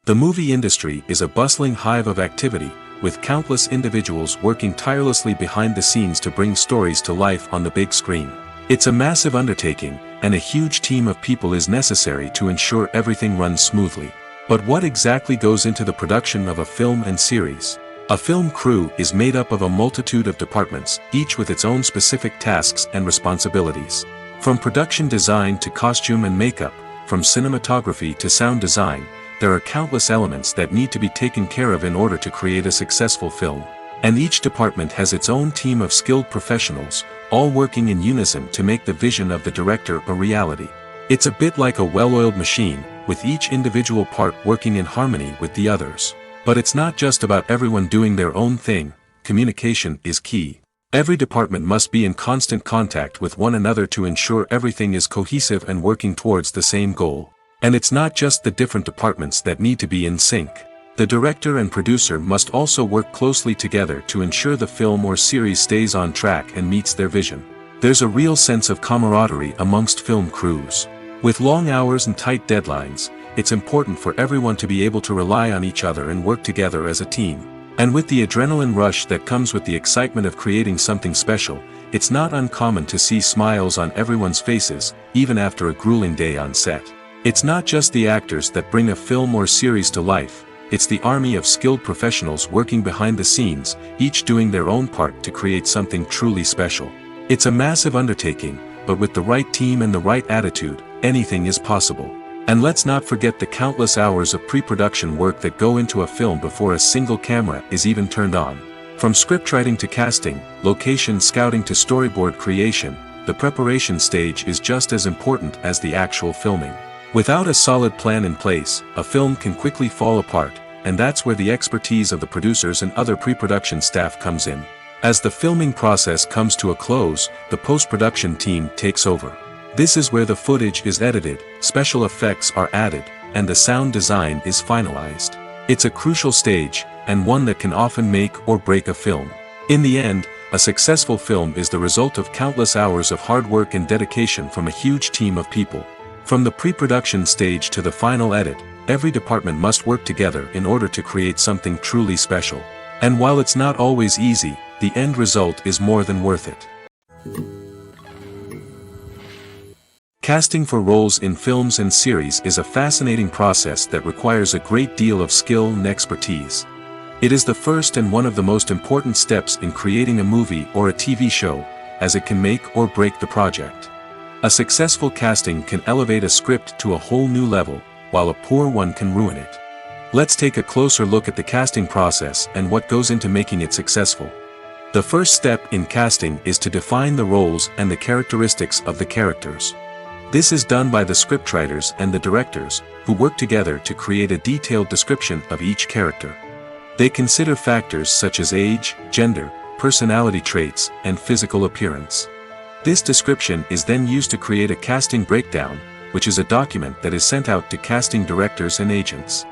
The movie industry is a bustling hive of activity, with countless individuals working tirelessly behind the scenes to bring stories to life on the big screen. It's a massive undertaking, and a huge team of people is necessary to ensure everything runs smoothly. But what exactly goes into the production of a film and series? A film crew is made up of a multitude of departments, each with its own specific tasks and responsibilities. From production design to costume and makeup, from cinematography to sound design, there are countless elements that need to be taken care of in order to create a successful film. And each department has its own team of skilled professionals, all working in unison to make the vision of the director a reality. It's a bit like a well-oiled machine, with each individual part working in harmony with the others. But it's not just about everyone doing their own thing. Communication is key. Every department must be in constant contact with one another to ensure everything is cohesive and working towards the same goal. And it's not just the different departments that need to be in sync. The director and producer must also work closely together to ensure the film or series stays on track and meets their vision. There's a real sense of camaraderie amongst film crews. With long hours and tight deadlines, it's important for everyone to be able to rely on each other and work together as a team. And with the adrenaline rush that comes with the excitement of creating something special, it's not uncommon to see smiles on everyone's faces, even after a grueling day on set. It's not just the actors that bring a film or series to life, it's the army of skilled professionals working behind the scenes, each doing their own part to create something truly special. It's a massive undertaking, but with the right team and the right attitude, anything is possible. And let's not forget the countless hours of pre-production work that go into a film before a single camera is even turned on. From scriptwriting to casting, location scouting to storyboard creation, the preparation stage is just as important as the actual filming. Without a solid plan in place, a film can quickly fall apart, and that's where the expertise of the producers and other pre-production staff comes in. As the filming process comes to a close, the post-production team takes over. This is where the footage is edited, special effects are added, and the sound design is finalized. It's a crucial stage, and one that can often make or break a film. In the end, a successful film is the result of countless hours of hard work and dedication from a huge team of people. From the pre-production stage to the final edit, every department must work together in order to create something truly special. And while it's not always easy, the end result is more than worth it. Casting for roles in films and series is a fascinating process that requires a great deal of skill and expertise. It is the first and one of the most important steps in creating a movie or a TV show, as it can make or break the project. A successful casting can elevate a script to a whole new level, while a poor one can ruin it. Let's take a closer look at the casting process and what goes into making it successful. The first step in casting is to define the roles and the characteristics of the characters. This is done by the scriptwriters and the directors, who work together to create a detailed description of each character. They consider factors such as age, gender, personality traits, and physical appearance. This description is then used to create a casting breakdown, which is a document that is sent out to casting directors and agents.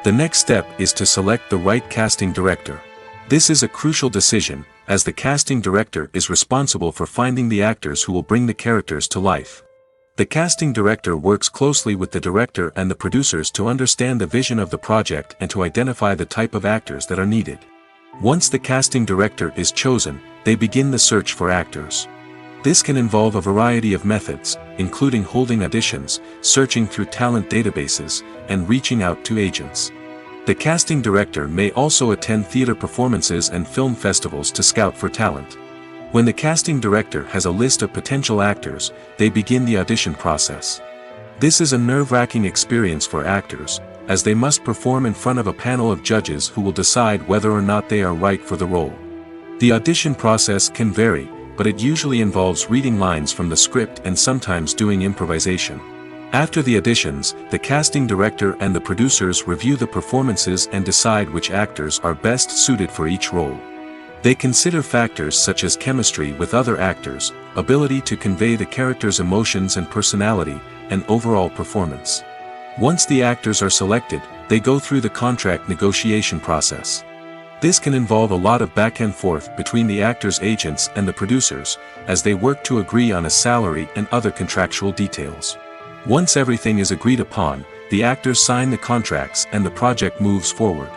The next step is to select the right casting director. This is a crucial decision, as the casting director is responsible for finding the actors who will bring the characters to life. The casting director works closely with the director and the producers to understand the vision of the project and to identify the type of actors that are needed. Once the casting director is chosen, they begin the search for actors. This can involve a variety of methods, including holding auditions, searching through talent databases, and reaching out to agents. The casting director may also attend theater performances and film festivals to scout for talent. When the casting director has a list of potential actors, they begin the audition process. This is a nerve-wracking experience for actors, as they must perform in front of a panel of judges who will decide whether or not they are right for the role. The audition process can vary, but it usually involves reading lines from the script and sometimes doing improvisation. After the auditions, the casting director and the producers review the performances and decide which actors are best suited for each role. They consider factors such as chemistry with other actors, ability to convey the character's emotions and personality, and overall performance. Once the actors are selected, they go through the contract negotiation process. This can involve a lot of back and forth between the actors' agents and the producers, as they work to agree on a salary and other contractual details. Once everything is agreed upon, the actors sign the contracts and the project moves forward.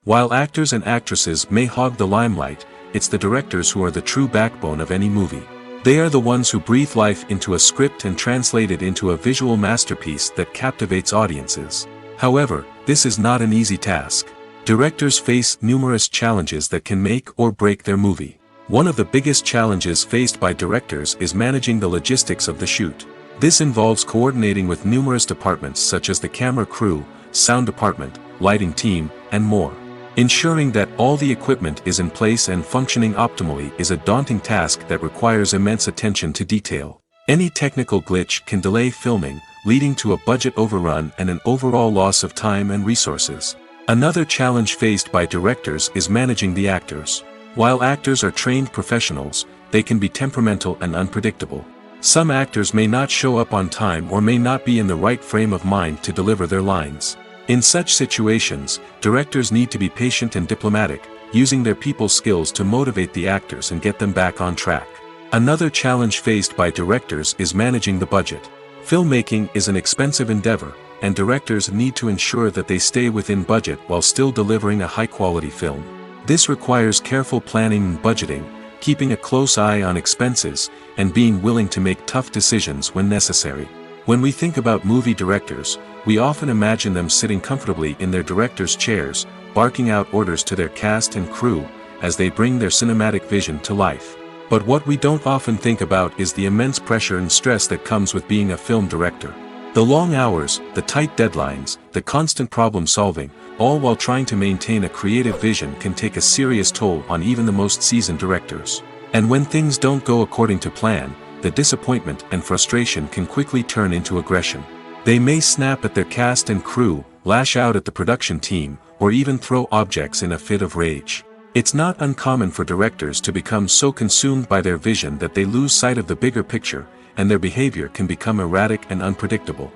While actors and actresses may hog the limelight, it's the directors who are the true backbone of any movie. They are the ones who breathe life into a script and translate it into a visual masterpiece that captivates audiences. However, this is not an easy task. Directors face numerous challenges that can make or break their movie. One of the biggest challenges faced by directors is managing the logistics of the shoot. This involves coordinating with numerous departments such as the camera crew, sound department, lighting team, and more. Ensuring that all the equipment is in place and functioning optimally is a daunting task that requires immense attention to detail. Any technical glitch can delay filming, leading to a budget overrun and an overall loss of time and resources. Another challenge faced by directors is managing the actors. While actors are trained professionals, they can be temperamental and unpredictable. Some actors may not show up on time or may not be in the right frame of mind to deliver their lines. In such situations, directors need to be patient and diplomatic, using their people skills to motivate the actors and get them back on track. Another challenge faced by directors is managing the budget. Filmmaking is an expensive endeavor, and directors need to ensure that they stay within budget while still delivering a high-quality film. This requires careful planning and budgeting, keeping a close eye on expenses, and being willing to make tough decisions when necessary. When we think about movie directors, we often imagine them sitting comfortably in their director's chairs, barking out orders to their cast and crew, as they bring their cinematic vision to life. But what we don't often think about is the immense pressure and stress that comes with being a film director. The long hours, the tight deadlines, the constant problem solving, all while trying to maintain a creative vision can take a serious toll on even the most seasoned directors. And when things don't go according to plan, the disappointment and frustration can quickly turn into aggression. They may snap at their cast and crew, lash out at the production team, or even throw objects in a fit of rage. It's not uncommon for directors to become so consumed by their vision that they lose sight of the bigger picture, and their behavior can become erratic and unpredictable.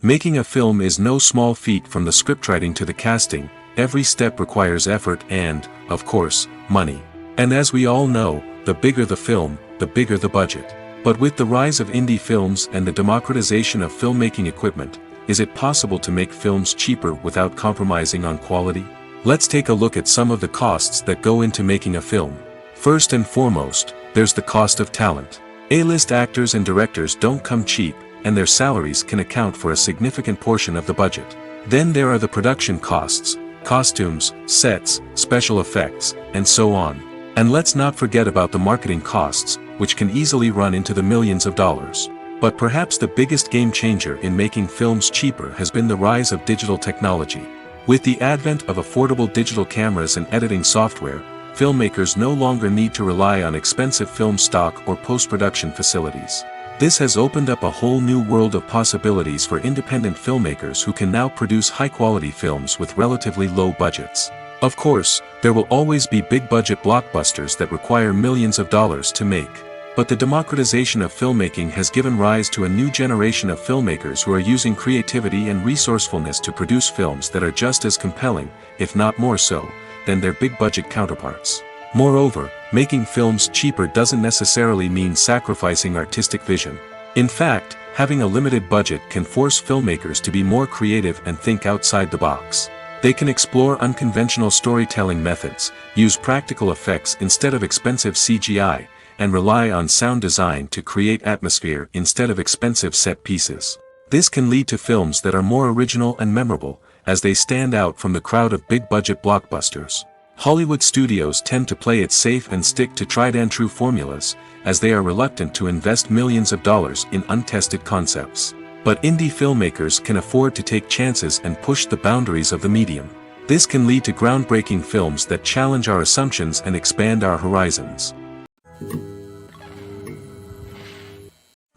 Making a film is no small feat. From the scriptwriting to the casting, every step requires effort and, of course, money. And as we all know, the bigger the film, the bigger the budget. But with the rise of indie films and the democratization of filmmaking equipment, is it possible to make films cheaper without compromising on quality? Let's take a look at some of the costs that go into making a film. First and foremost, there's the cost of talent. A-list actors and directors don't come cheap, and their salaries can account for a significant portion of the budget. Then there are the production costs, costumes, sets, special effects, and so on. And let's not forget about the marketing costs, which can easily run into the millions of dollars. But perhaps the biggest game changer in making films cheaper has been the rise of digital technology. With the advent of affordable digital cameras and editing software, filmmakers no longer need to rely on expensive film stock or post-production facilities. This has opened up a whole new world of possibilities for independent filmmakers who can now produce high-quality films with relatively low budgets. Of course, there will always be big-budget blockbusters that require millions of dollars to make. But the democratization of filmmaking has given rise to a new generation of filmmakers who are using creativity and resourcefulness to produce films that are just as compelling, if not more so, than their big-budget counterparts. Moreover, making films cheaper doesn't necessarily mean sacrificing artistic vision. In fact, having a limited budget can force filmmakers to be more creative and think outside the box. They can explore unconventional storytelling methods, use practical effects instead of expensive CGI, and rely on sound design to create atmosphere instead of expensive set pieces. This can lead to films that are more original and memorable, as they stand out from the crowd of big-budget blockbusters. Hollywood studios tend to play it safe and stick to tried-and-true formulas, as they are reluctant to invest millions of dollars in untested concepts. But indie filmmakers can afford to take chances and push the boundaries of the medium. This can lead to groundbreaking films that challenge our assumptions and expand our horizons.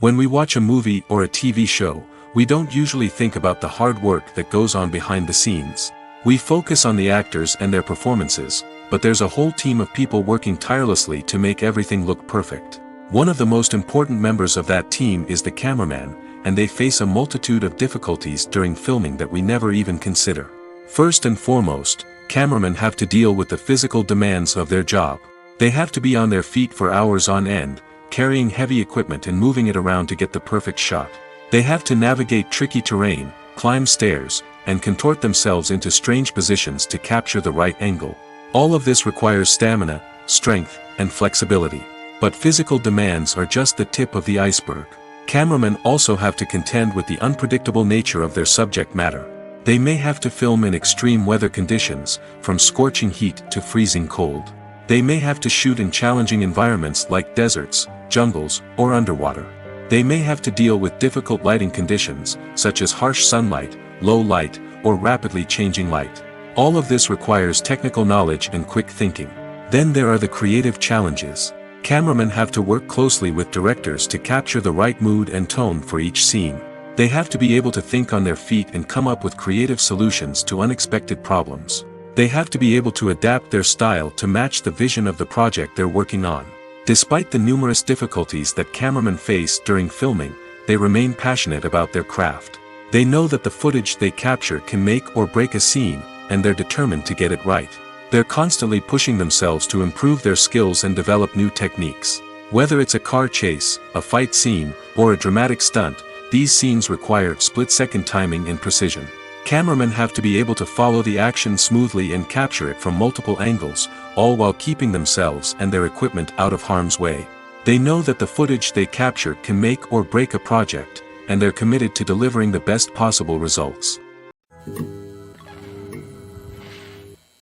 When we watch a movie or a TV show, we don't usually think about the hard work that goes on behind the scenes. We focus on the actors and their performances, but there's a whole team of people working tirelessly to make everything look perfect. One of the most important members of that team is the cameraman, and they face a multitude of difficulties during filming that we never even consider. First and foremost, cameramen have to deal with the physical demands of their job. They have to be on their feet for hours on end, carrying heavy equipment and moving it around to get the perfect shot. They have to navigate tricky terrain, climb stairs, and contort themselves into strange positions to capture the right angle. All of this requires stamina, strength, and flexibility. But physical demands are just the tip of the iceberg. Cameramen also have to contend with the unpredictable nature of their subject matter. They may have to film in extreme weather conditions, from scorching heat to freezing cold. They may have to shoot in challenging environments like deserts, jungles, or underwater. They may have to deal with difficult lighting conditions, such as harsh sunlight, low light, or rapidly changing light. All of this requires technical knowledge and quick thinking. Then there are the creative challenges. Cameramen have to work closely with directors to capture the right mood and tone for each scene. They have to be able to think on their feet and come up with creative solutions to unexpected problems. They have to be able to adapt their style to match the vision of the project they're working on. Despite the numerous difficulties that cameramen face during filming, they remain passionate about their craft. They know that the footage they capture can make or break a scene, and they're determined to get it right. They're constantly pushing themselves to improve their skills and develop new techniques. Whether it's a car chase, a fight scene, or a dramatic stunt, these scenes require split-second timing and precision. Cameramen have to be able to follow the action smoothly and capture it from multiple angles, all while keeping themselves and their equipment out of harm's way. They know that the footage they capture can make or break a project, and they're committed to delivering the best possible results.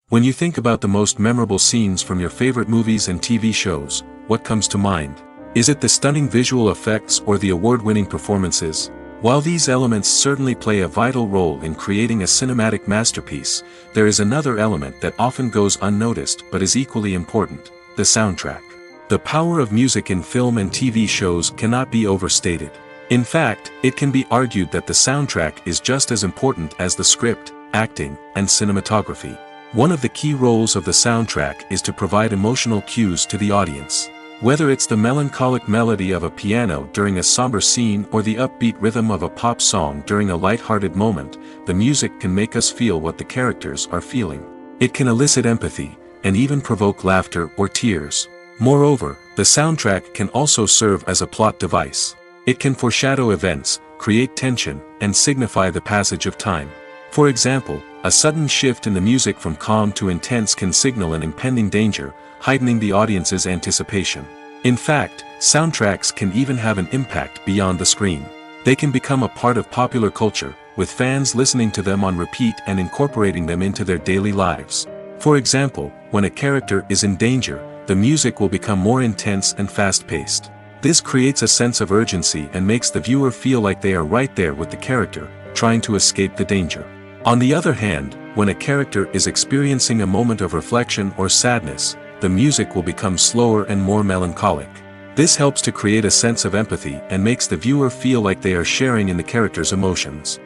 When you think about the most memorable scenes from your favorite movies and TV shows, what comes to mind? Is it the stunning visual effects or the award-winning performances? While these elements certainly play a vital role in creating a cinematic masterpiece, there is another element that often goes unnoticed but is equally important: the soundtrack. The power of music in film and TV shows cannot be overstated. In fact, it can be argued that the soundtrack is just as important as the script, acting, and cinematography. One of the key roles of the soundtrack is to provide emotional cues to the audience. Whether it's the melancholic melody of a piano during a somber scene or the upbeat rhythm of a pop song during a light-hearted moment, the music can make us feel what the characters are feeling. It can elicit empathy, and even provoke laughter or tears. Moreover, the soundtrack can also serve as a plot device. It can foreshadow events, create tension, and signify the passage of time. For example, a sudden shift in the music from calm to intense can signal an impending danger, heightening the audience's anticipation. In fact, soundtracks can even have an impact beyond the screen. They can become a part of popular culture, with fans listening to them on repeat and incorporating them into their daily lives. For example, when a character is in danger, the music will become more intense and fast-paced. This creates a sense of urgency and makes the viewer feel like they are right there with the character, trying to escape the danger. On the other hand, when a character is experiencing a moment of reflection or sadness, the music will become slower and more melancholic. This helps to create a sense of empathy and makes the viewer feel like they are sharing in the character's emotions.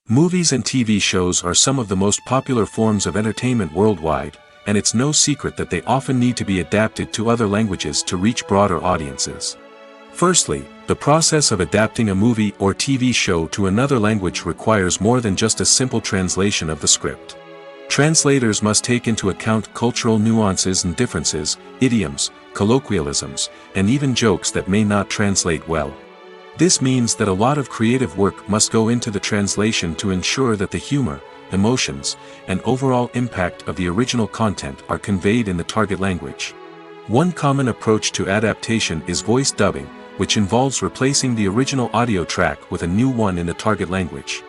Movies and TV shows are some of the most popular forms of entertainment worldwide, and it's no secret that they often need to be adapted to other languages to reach broader audiences. Firstly, the process of adapting a movie or TV show to another language requires more than just a simple translation of the script. Translators must take into account cultural nuances and differences, idioms, colloquialisms, and even jokes that may not translate well. This means that a lot of creative work must go into the translation to ensure that the humor, emotions, and overall impact of the original content are conveyed in the target language. One common approach to adaptation is voice dubbing, which involves replacing the original audio track with a new one in the target language.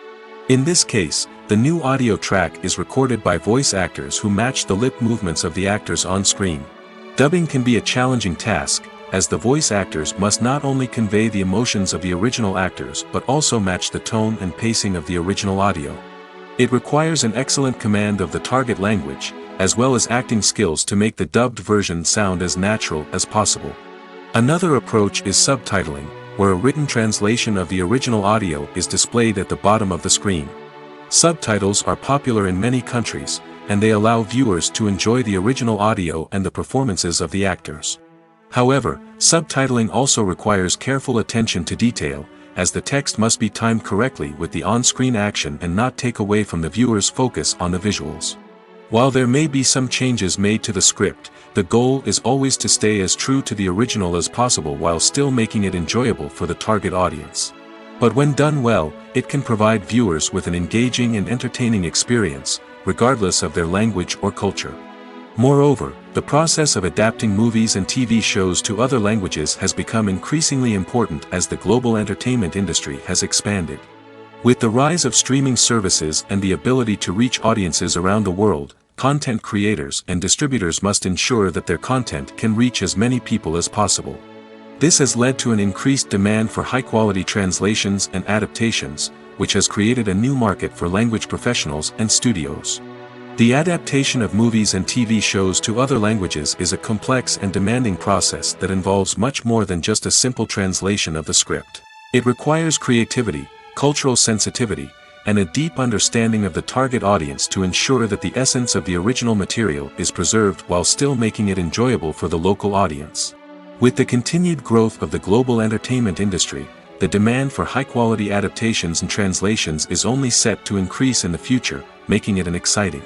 In this case, the new audio track is recorded by voice actors who match the lip movements of the actors on screen. Dubbing can be a challenging task, as the voice actors must not only convey the emotions of the original actors but also match the tone and pacing of the original audio. It requires an excellent command of the target language, as well as acting skills to make the dubbed version sound as natural as possible. Another approach is subtitling, where a written translation of the original audio is displayed at the bottom of the screen. Subtitles are popular in many countries, and they allow viewers to enjoy the original audio and the performances of the actors. However, subtitling also requires careful attention to detail, as the text must be timed correctly with the on-screen action and not take away from the viewer's focus on the visuals. While there may be some changes made to the script, the goal is always to stay as true to the original as possible while still making it enjoyable for the target audience. But when done well, it can provide viewers with an engaging and entertaining experience, regardless of their language or culture. Moreover, the process of adapting movies and TV shows to other languages has become increasingly important as the global entertainment industry has expanded. With the rise of streaming services and the ability to reach audiences around the world, content creators and distributors must ensure that their content can reach as many people as possible. This has led to an increased demand for high-quality translations and adaptations, which has created a new market for language professionals and studios. The adaptation of movies and TV shows to other languages is a complex and demanding process that involves much more than just a simple translation of the script. It requires creativity, cultural sensitivity, and a deep understanding of the target audience to ensure that the essence of the original material is preserved while still making it enjoyable for the local audience. With the continued growth of the global entertainment industry, the demand for high-quality adaptations and translations is only set to increase in the future, making it an exciting.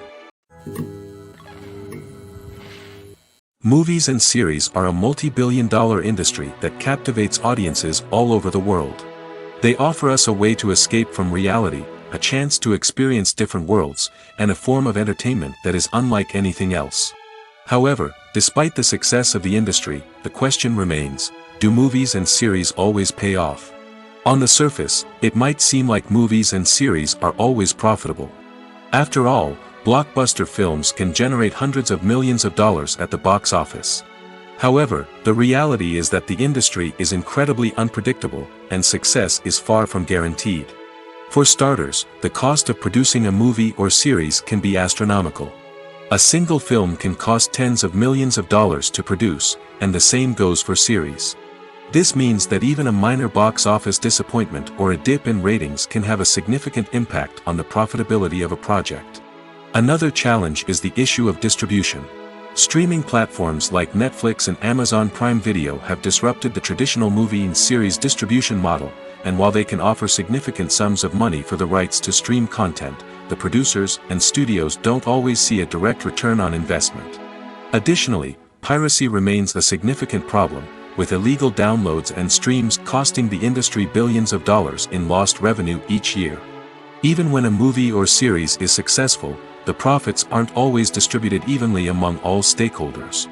Movies and series are a multi-billion-dollar industry that captivates audiences all over the world. They offer us a way to escape from reality, a chance to experience different worlds, and a form of entertainment that is unlike anything else. However, despite the success of the industry, the question remains, do movies and series always pay off? On the surface, it might seem like movies and series are always profitable. After all, blockbuster films can generate hundreds of millions of dollars at the box office. However, the reality is that the industry is incredibly unpredictable, and success is far from guaranteed. For starters, the cost of producing a movie or series can be astronomical. A single film can cost tens of millions of dollars to produce, and the same goes for series. This means that even a minor box office disappointment or a dip in ratings can have a significant impact on the profitability of a project. Another challenge is the issue of distribution. Streaming platforms like Netflix and Amazon Prime Video have disrupted the traditional movie and series distribution model, and while they can offer significant sums of money for the rights to stream content, the producers and studios don't always see a direct return on investment. Additionally, piracy remains a significant problem, with illegal downloads and streams costing the industry billions of dollars in lost revenue each year. Even when a movie or series is successful, the profits aren't always distributed evenly among all stakeholders.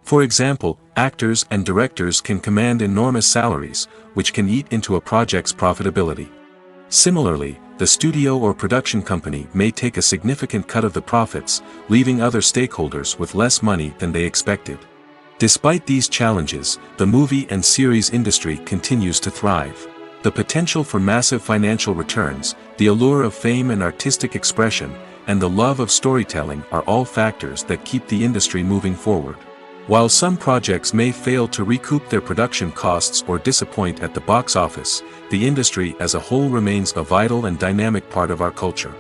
For example, actors and directors can command enormous salaries, which can eat into a project's profitability. Similarly, the studio or production company may take a significant cut of the profits, leaving other stakeholders with less money than they expected. Despite these challenges, the movie and series industry continues to thrive. The potential for massive financial returns, the allure of fame and artistic expression, and the love of storytelling are all factors that keep the industry moving forward. While some projects may fail to recoup their production costs or disappoint at the box office, the industry as a whole remains a vital and dynamic part of our culture.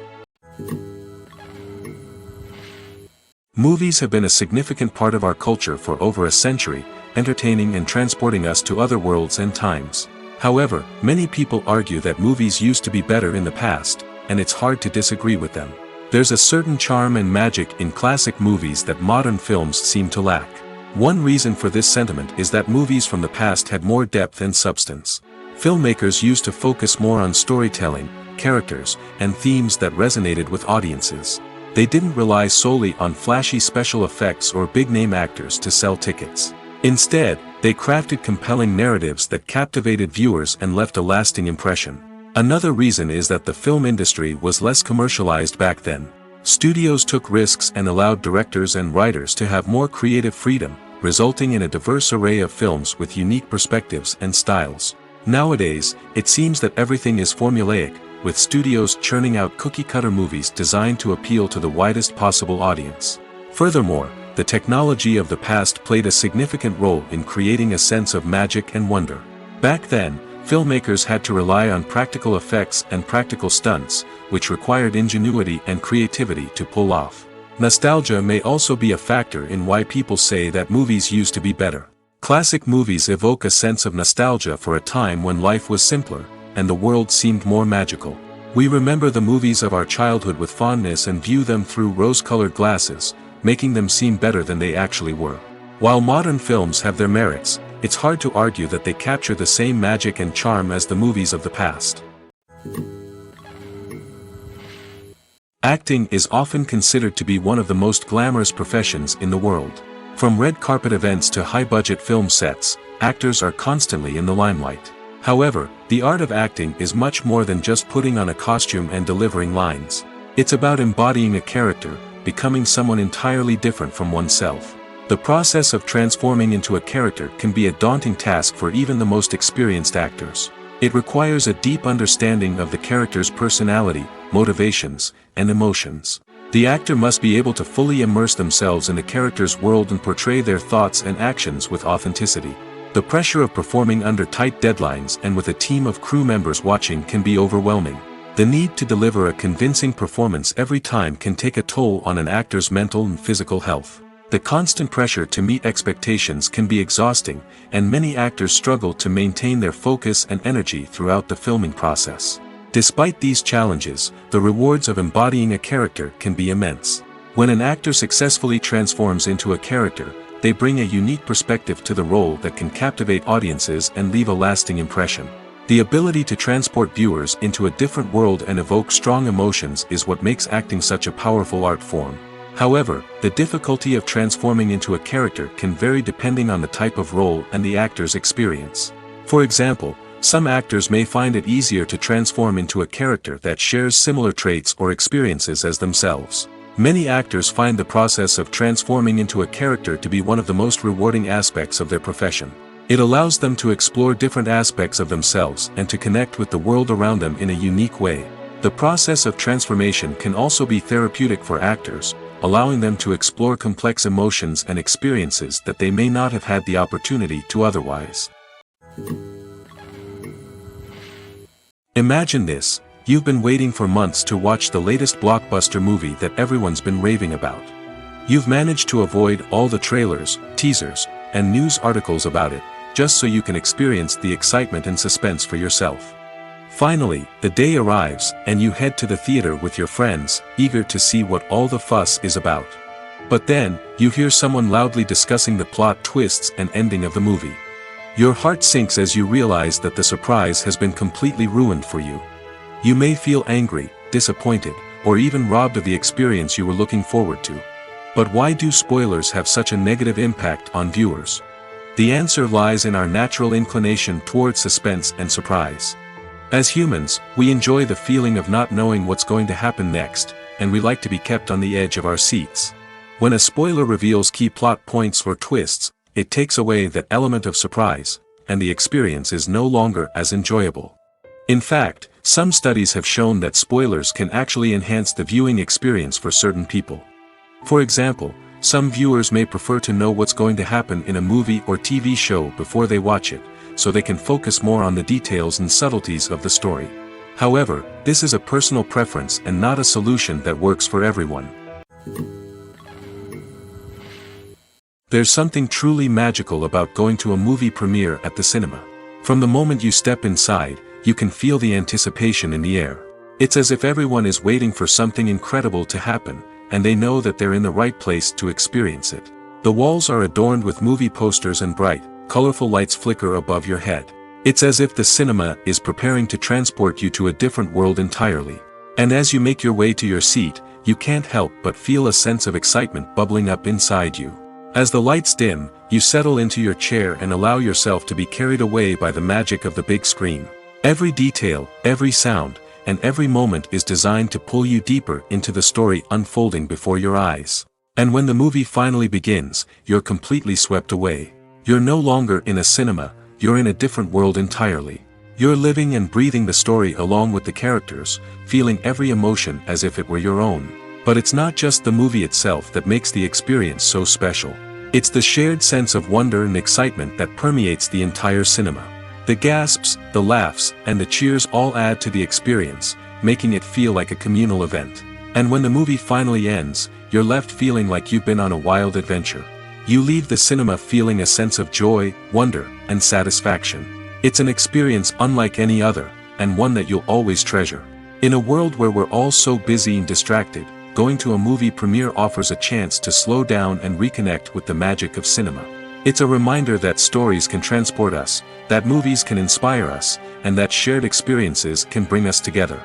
Movies have been a significant part of our culture for over a century, entertaining and transporting us to other worlds and times. However, many people argue that movies used to be better in the past, and it's hard to disagree with them. There's a certain charm and magic in classic movies that modern films seem to lack. One reason for this sentiment is that movies from the past had more depth and substance. Filmmakers used to focus more on storytelling, characters, and themes that resonated with audiences. They didn't rely solely on flashy special effects or big-name actors to sell tickets. Instead, they crafted compelling narratives that captivated viewers and left a lasting impression. Another reason is that the film industry was less commercialized back then. Studios took risks and allowed directors and writers to have more creative freedom, resulting in a diverse array of films with unique perspectives and styles. Nowadays, it seems that everything is formulaic, with studios churning out cookie-cutter movies designed to appeal to the widest possible audience. Furthermore, the technology of the past played a significant role in creating a sense of magic and wonder. Back then, filmmakers had to rely on practical effects and practical stunts, which required ingenuity and creativity to pull off. Nostalgia may also be a factor in why people say that movies used to be better. Classic movies evoke a sense of nostalgia for a time when life was simpler, and the world seemed more magical. We remember the movies of our childhood with fondness and view them through rose-colored glasses, making them seem better than they actually were. While modern films have their merits, it's hard to argue that they capture the same magic and charm as the movies of the past. Acting is often considered to be one of the most glamorous professions in the world. From red carpet events to high-budget film sets, actors are constantly in the limelight. However, the art of acting is much more than just putting on a costume and delivering lines. It's about embodying a character, becoming someone entirely different from oneself. The process of transforming into a character can be a daunting task for even the most experienced actors. It requires a deep understanding of the character's personality, motivations, and emotions. The actor must be able to fully immerse themselves in the character's world and portray their thoughts and actions with authenticity. The pressure of performing under tight deadlines and with a team of crew members watching can be overwhelming. The need to deliver a convincing performance every time can take a toll on an actor's mental and physical health. The constant pressure to meet expectations can be exhausting, and many actors struggle to maintain their focus and energy throughout the filming process. Despite these challenges, the rewards of embodying a character can be immense. When an actor successfully transforms into a character, they bring a unique perspective to the role that can captivate audiences and leave a lasting impression. The ability to transport viewers into a different world and evoke strong emotions is what makes acting such a powerful art form. However, the difficulty of transforming into a character can vary depending on the type of role and the actor's experience. For example, some actors may find it easier to transform into a character that shares similar traits or experiences as themselves. Many actors find the process of transforming into a character to be one of the most rewarding aspects of their profession. It allows them to explore different aspects of themselves and to connect with the world around them in a unique way. The process of transformation can also be therapeutic for actors, allowing them to explore complex emotions and experiences that they may not have had the opportunity to otherwise. Imagine this: you've been waiting for months to watch the latest blockbuster movie that everyone's been raving about. You've managed to avoid all the trailers, teasers, and news articles about it, just so you can experience the excitement and suspense for yourself. Finally, the day arrives, and you head to the theater with your friends, eager to see what all the fuss is about. But then, you hear someone loudly discussing the plot twists and ending of the movie. Your heart sinks as you realize that the surprise has been completely ruined for you. You may feel angry, disappointed, or even robbed of the experience you were looking forward to. But why do spoilers have such a negative impact on viewers? The answer lies in our natural inclination toward suspense and surprise. As humans, we enjoy the feeling of not knowing what's going to happen next, and we like to be kept on the edge of our seats. When a spoiler reveals key plot points or twists, it takes away that element of surprise, and the experience is no longer as enjoyable. In fact, some studies have shown that spoilers can actually enhance the viewing experience for certain people. For example, some viewers may prefer to know what's going to happen in a movie or TV show before they watch it, so they can focus more on the details and subtleties of the story. However, this is a personal preference and not a solution that works for everyone. There's something truly magical about going to a movie premiere at the cinema. From the moment you step inside, you can feel the anticipation in the air. It's as if everyone is waiting for something incredible to happen, and they know that they're in the right place to experience it. The walls are adorned with movie posters and bright, colorful lights flicker above your head. It's as if the cinema is preparing to transport you to a different world entirely. And as you make your way to your seat, you can't help but feel a sense of excitement bubbling up inside you. As the lights dim, you settle into your chair and allow yourself to be carried away by the magic of the big screen. Every detail, every sound, and every moment is designed to pull you deeper into the story unfolding before your eyes. And when the movie finally begins, you're completely swept away. You're no longer in a cinema, you're in a different world entirely. You're living and breathing the story along with the characters, feeling every emotion as if it were your own. But it's not just the movie itself that makes the experience so special. It's the shared sense of wonder and excitement that permeates the entire cinema. The gasps, the laughs, and the cheers all add to the experience, making it feel like a communal event. And when the movie finally ends, you're left feeling like you've been on a wild adventure. You leave the cinema feeling a sense of joy, wonder, and satisfaction. It's an experience unlike any other, and one that you'll always treasure. In a world where we're all so busy and distracted, going to a movie premiere offers a chance to slow down and reconnect with the magic of cinema. It's a reminder that stories can transport us, that movies can inspire us, and that shared experiences can bring us together.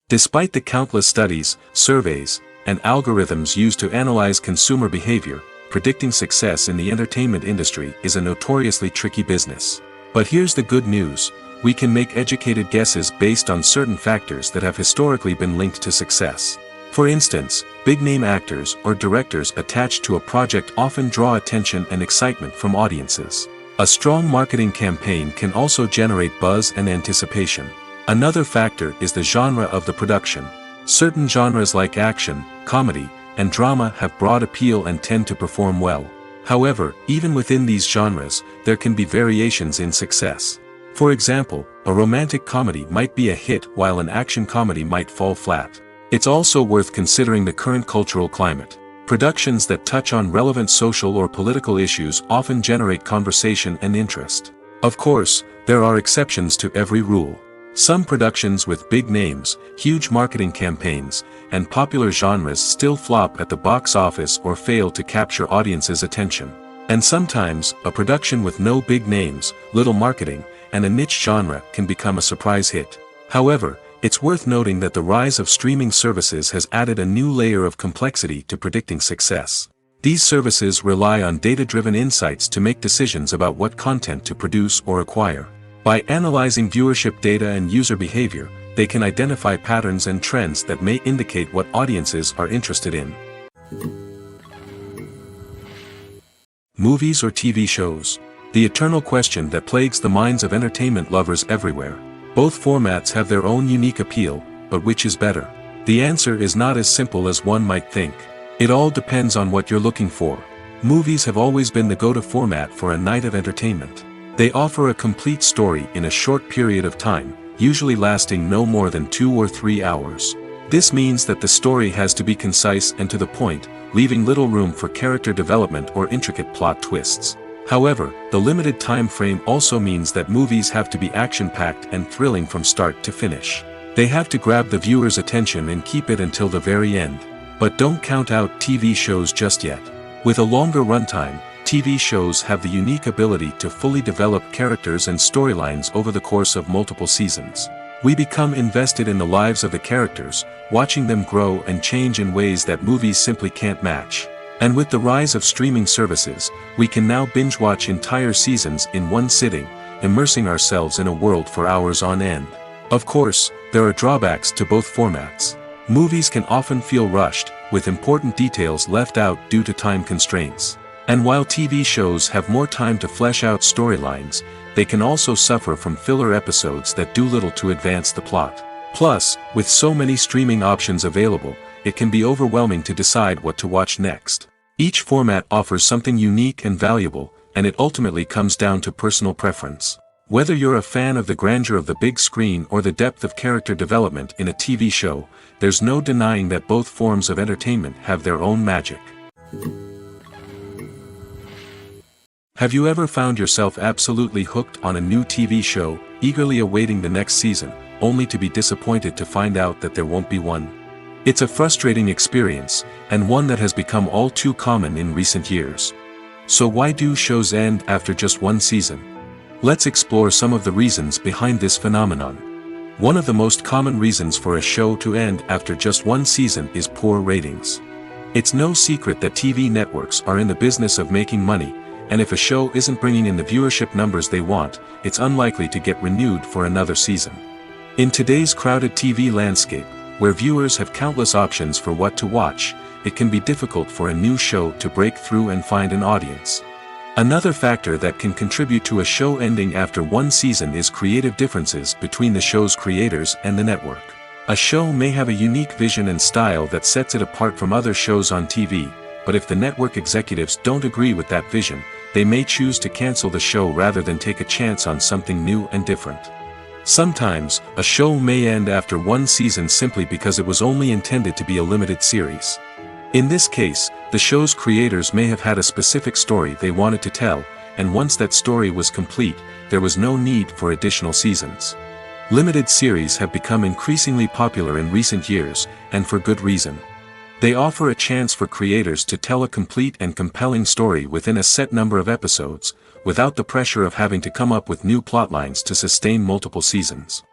Despite the countless studies, surveys, and algorithms used to analyze consumer behavior, predicting success in the entertainment industry is a notoriously tricky business. But here's the good news: we can make educated guesses based on certain factors that have historically been linked to success. For instance, big-name actors or directors attached to a project often draw attention and excitement from audiences. A strong marketing campaign can also generate buzz and anticipation. Another factor is the genre of the production. Certain genres like action, comedy, and drama have broad appeal and tend to perform well. However, even within these genres, there can be variations in success. For example, a romantic comedy might be a hit while an action comedy might fall flat. It's also worth considering the current cultural climate. Productions that touch on relevant social or political issues often generate conversation and interest. Of course, there are exceptions to every rule. Some productions with big names, huge marketing campaigns, and popular genres still flop at the box office or fail to capture audiences' attention. And sometimes, a production with no big names, little marketing, and a niche genre can become a surprise hit. However, it's worth noting that the rise of streaming services has added a new layer of complexity to predicting success. These services rely on data-driven insights to make decisions about what content to produce or acquire. By analyzing viewership data and user behavior, they can identify patterns and trends that may indicate what audiences are interested in. Movies or TV shows? The eternal question that plagues the minds of entertainment lovers everywhere. Both formats have their own unique appeal, but which is better? The answer is not as simple as one might think. It all depends on what you're looking for. Movies have always been the go-to format for a night of entertainment. They offer a complete story in a short period of time, usually lasting no more than 2 or 3 hours. This means that the story has to be concise and to the point, leaving little room for character development or intricate plot twists. However, the limited time frame also means that movies have to be action-packed and thrilling from start to finish. They have to grab the viewer's attention and keep it until the very end. But don't count out TV shows just yet. With a longer runtime, TV shows have the unique ability to fully develop characters and storylines over the course of multiple seasons. We become invested in the lives of the characters, watching them grow and change in ways that movies simply can't match. And with the rise of streaming services, we can now binge-watch entire seasons in one sitting, immersing ourselves in a world for hours on end. Of course, there are drawbacks to both formats. Movies can often feel rushed, with important details left out due to time constraints. And while TV shows have more time to flesh out storylines, they can also suffer from filler episodes that do little to advance the plot. Plus, with so many streaming options available, it can be overwhelming to decide what to watch next. Each format offers something unique and valuable, and it ultimately comes down to personal preference. Whether you're a fan of the grandeur of the big screen or the depth of character development in a TV show, there's no denying that both forms of entertainment have their own magic. Have you ever found yourself absolutely hooked on a new TV show, eagerly awaiting the next season, only to be disappointed to find out that there won't be one? It's a frustrating experience, and one that has become all too common in recent years. So why do shows end after just one season? Let's explore some of the reasons behind this phenomenon. One of the most common reasons for a show to end after just one season is poor ratings. It's no secret that TV networks are in the business of making money, and if a show isn't bringing in the viewership numbers they want, it's unlikely to get renewed for another season. In today's crowded TV landscape, where viewers have countless options for what to watch, it can be difficult for a new show to break through and find an audience. Another factor that can contribute to a show ending after one season is creative differences between the show's creators and the network. A show may have a unique vision and style that sets it apart from other shows on TV, but if the network executives don't agree with that vision, they may choose to cancel the show rather than take a chance on something new and different. Sometimes, a show may end after one season simply because it was only intended to be a limited series. In this case, the show's creators may have had a specific story they wanted to tell, and once that story was complete, there was no need for additional seasons. Limited series have become increasingly popular in recent years, and for good reason. They offer a chance for creators to tell a complete and compelling story within a set number of episodes, without the pressure of having to come up with new plotlines to sustain multiple seasons.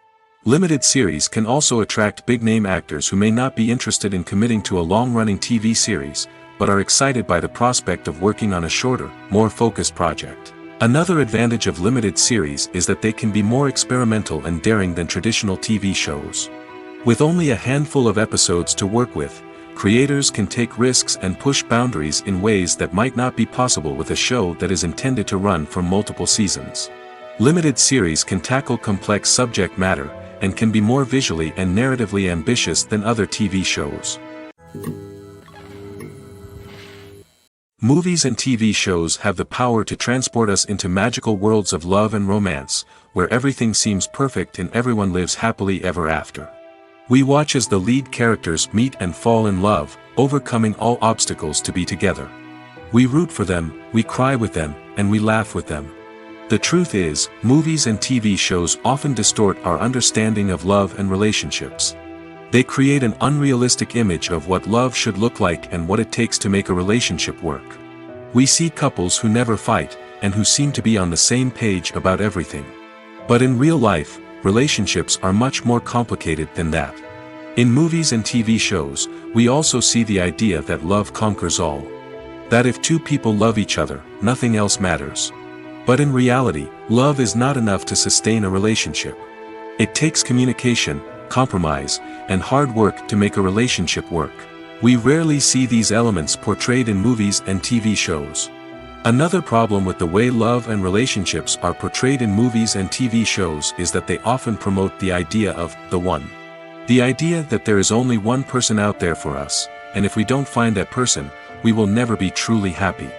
Limited series can also attract big-name actors who may not be interested in committing to a long-running TV series, but are excited by the prospect of working on a shorter, more focused project. Another advantage of limited series is that they can be more experimental and daring than traditional TV shows. With only a handful of episodes to work with, creators can take risks and push boundaries in ways that might not be possible with a show that is intended to run for multiple seasons. Limited series can tackle complex subject matter, and can be more visually and narratively ambitious than other TV shows. Movies and TV shows have the power to transport us into magical worlds of love and romance, where everything seems perfect and everyone lives happily ever after. We watch as the lead characters meet and fall in love, overcoming all obstacles to be together. We root for them, we cry with them, and we laugh with them. The truth is, movies and TV shows often distort our understanding of love and relationships. They create an unrealistic image of what love should look like and what it takes to make a relationship work. We see couples who never fight, and who seem to be on the same page about everything. But in real life, relationships are much more complicated than that. In movies and TV shows, we also see the idea that love conquers all. That if two people love each other, nothing else matters. But in reality, love is not enough to sustain a relationship. It takes communication, compromise, and hard work to make a relationship work. We rarely see these elements portrayed in movies and TV shows. Another problem with the way love and relationships are portrayed in movies and TV shows is that they often promote the idea of the one. The idea that there is only one person out there for us, and if we don't find that person, we will never be truly happy.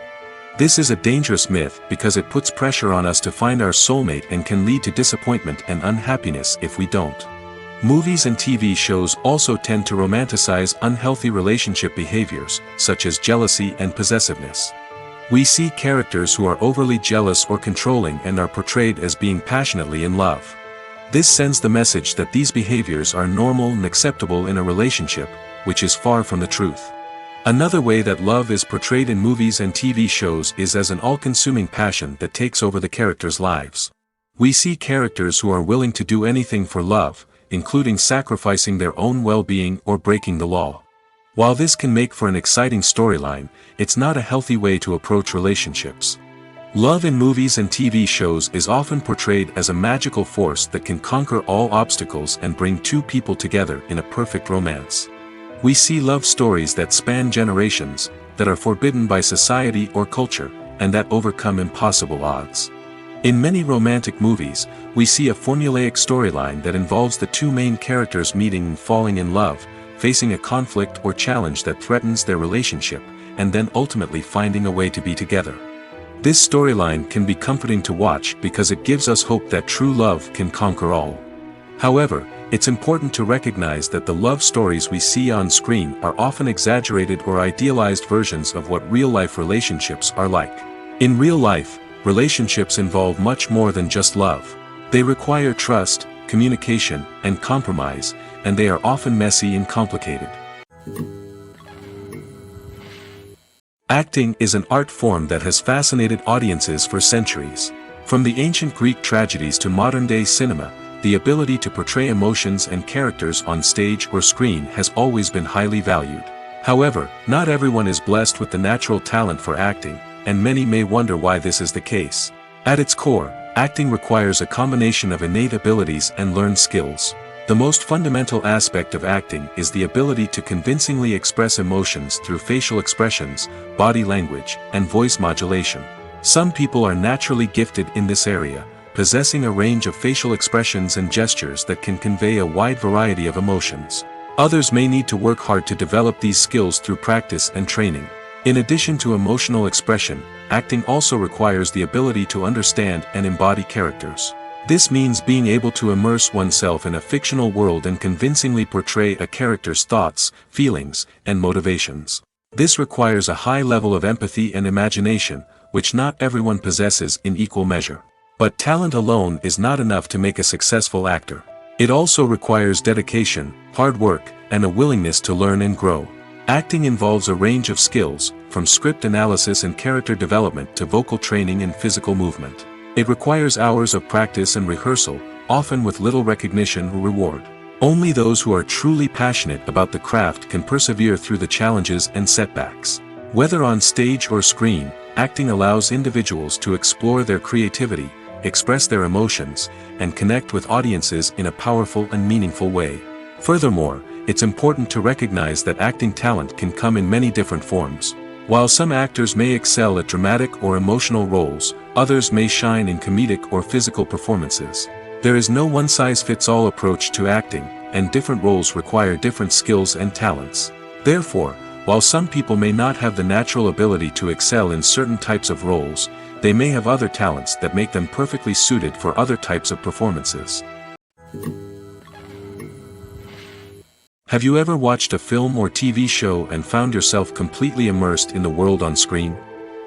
This is a dangerous myth because it puts pressure on us to find our soulmate and can lead to disappointment and unhappiness if we don't. Movies and TV shows also tend to romanticize unhealthy relationship behaviors, such as jealousy and possessiveness. We see characters who are overly jealous or controlling and are portrayed as being passionately in love. This sends the message that these behaviors are normal and acceptable in a relationship, which is far from the truth. Another way that love is portrayed in movies and TV shows is as an all-consuming passion that takes over the characters' lives. We see characters who are willing to do anything for love, including sacrificing their own well-being or breaking the law. While this can make for an exciting storyline, it's not a healthy way to approach relationships. Love in movies and TV shows is often portrayed as a magical force that can conquer all obstacles and bring two people together in a perfect romance. We see love stories that span generations, that are forbidden by society or culture, and that overcome impossible odds. In many romantic movies, we see a formulaic storyline that involves the two main characters meeting and falling in love, facing a conflict or challenge that threatens their relationship, and then ultimately finding a way to be together. This storyline can be comforting to watch because it gives us hope that true love can conquer all. However, it's important to recognize that the love stories we see on screen are often exaggerated or idealized versions of what real-life relationships are like. In real life, relationships involve much more than just love. They require trust, communication, and compromise, and they are often messy and complicated. Acting is an art form that has fascinated audiences for centuries. From the ancient Greek tragedies to modern-day cinema, the ability to portray emotions and characters on stage or screen has always been highly valued. However, not everyone is blessed with the natural talent for acting, and many may wonder why this is the case. At its core, acting requires a combination of innate abilities and learned skills. The most fundamental aspect of acting is the ability to convincingly express emotions through facial expressions, body language, and voice modulation. Some people are naturally gifted in this area, possessing a range of facial expressions and gestures that can convey a wide variety of emotions. Others may need to work hard to develop these skills through practice and training. In addition to emotional expression, acting also requires the ability to understand and embody characters. This means being able to immerse oneself in a fictional world and convincingly portray a character's thoughts, feelings, and motivations. This requires a high level of empathy and imagination, which not everyone possesses in equal measure. But talent alone is not enough to make a successful actor. It also requires dedication, hard work, and a willingness to learn and grow. Acting involves a range of skills, from script analysis and character development to vocal training and physical movement. It requires hours of practice and rehearsal, often with little recognition or reward. Only those who are truly passionate about the craft can persevere through the challenges and setbacks. Whether on stage or screen, acting allows individuals to explore their creativity, express their emotions, and connect with audiences in a powerful and meaningful way. Furthermore, it's important to recognize that acting talent can come in many different forms. While some actors may excel at dramatic or emotional roles, others may shine in comedic or physical performances. There is no one-size-fits-all approach to acting, and different roles require different skills and talents. Therefore, while some people may not have the natural ability to excel in certain types of roles, they may have other talents that make them perfectly suited for other types of performances. Have you ever watched a film or TV show and found yourself completely immersed in the world on screen?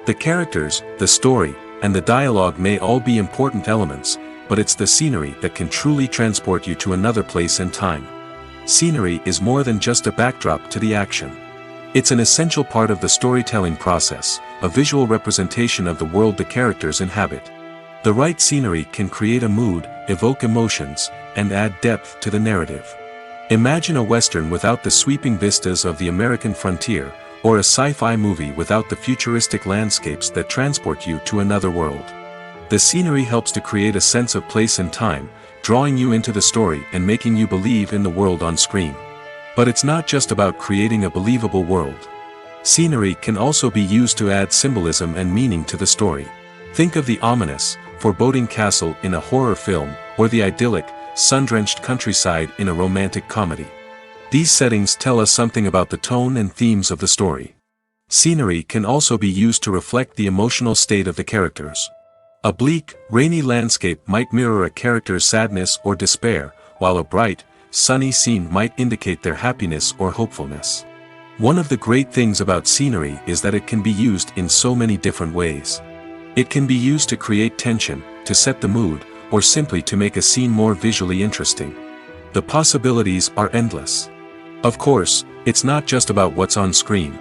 The characters, the story, and the dialogue may all be important elements, but it's the scenery that can truly transport you to another place and time. Scenery is more than just a backdrop to the action. It's an essential part of the storytelling process, a visual representation of the world the characters inhabit. The right scenery can create a mood, evoke emotions, and add depth to the narrative. Imagine a Western without the sweeping vistas of the American frontier, or a sci-fi movie without the futuristic landscapes that transport you to another world. The scenery helps to create a sense of place and time, drawing you into the story and making you believe in the world on screen. But it's not just about creating a believable world. Scenery can also be used to add symbolism and meaning to the story. Think of the ominous, foreboding castle in a horror film, or the idyllic, sun-drenched countryside in a romantic comedy. These settings tell us something about the tone and themes of the story. Scenery can also be used to reflect the emotional state of the characters. A bleak, rainy landscape might mirror a character's sadness or despair, while a bright, sunny scene might indicate their happiness or hopefulness. One of the great things about scenery is that it can be used in so many different ways. It can be used to create tension, to set the mood, or simply to make a scene more visually interesting. The possibilities are endless. Of course, it's not just about what's on screen.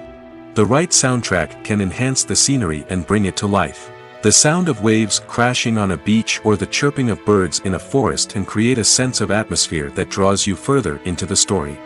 The right soundtrack can enhance the scenery and bring it to life. The sound of waves crashing on a beach or the chirping of birds in a forest can create a sense of atmosphere that draws you further into the story.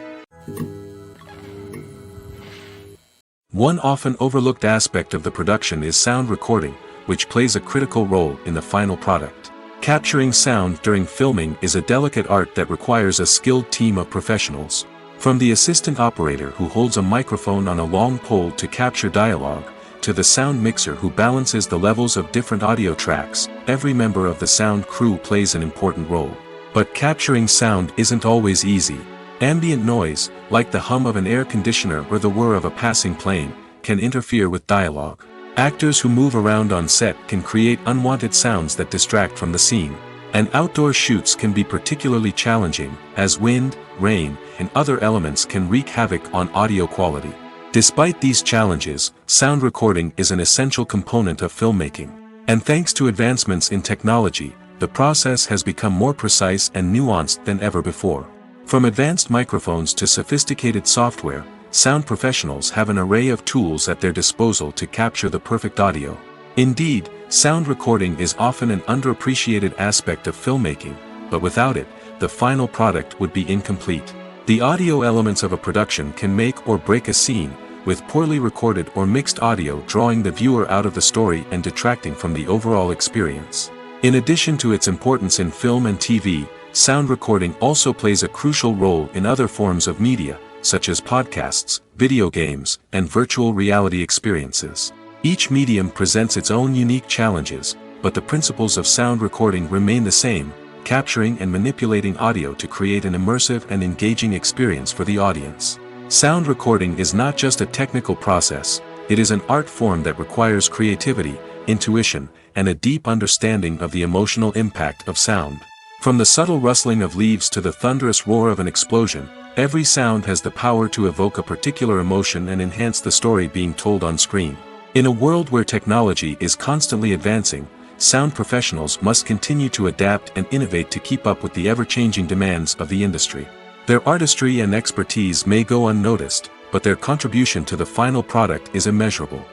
One often overlooked aspect of the production is sound recording, which plays a critical role in the final product. Capturing sound during filming is a delicate art that requires a skilled team of professionals. From the assistant operator who holds a microphone on a long pole to capture dialogue, to the sound mixer who balances the levels of different audio tracks, every member of the sound crew plays an important role. But capturing sound isn't always easy. Ambient noise, like the hum of an air conditioner or the whir of a passing plane, can interfere with dialogue. Actors who move around on set can create unwanted sounds that distract from the scene. And outdoor shoots can be particularly challenging, as wind, rain, and other elements can wreak havoc on audio quality. Despite these challenges, sound recording is an essential component of filmmaking. And thanks to advancements in technology, the process has become more precise and nuanced than ever before. From advanced microphones to sophisticated software, sound professionals have an array of tools at their disposal to capture the perfect audio. Indeed, sound recording is often an underappreciated aspect of filmmaking, but without it, the final product would be incomplete. The audio elements of a production can make or break a scene, with poorly recorded or mixed audio drawing the viewer out of the story and detracting from the overall experience. In addition to its importance in film and TV, sound recording also plays a crucial role in other forms of media, such as podcasts, video games, and virtual reality experiences. Each medium presents its own unique challenges, but the principles of sound recording remain the same: capturing and manipulating audio to create an immersive and engaging experience for the audience. Sound recording is not just a technical process, it is an art form that requires creativity, intuition, and a deep understanding of the emotional impact of sound. From the subtle rustling of leaves to the thunderous roar of an explosion, every sound has the power to evoke a particular emotion and enhance the story being told on screen. In a world where technology is constantly advancing, sound professionals must continue to adapt and innovate to keep up with the ever-changing demands of the industry. Their artistry and expertise may go unnoticed, but their contribution to the final product is immeasurable.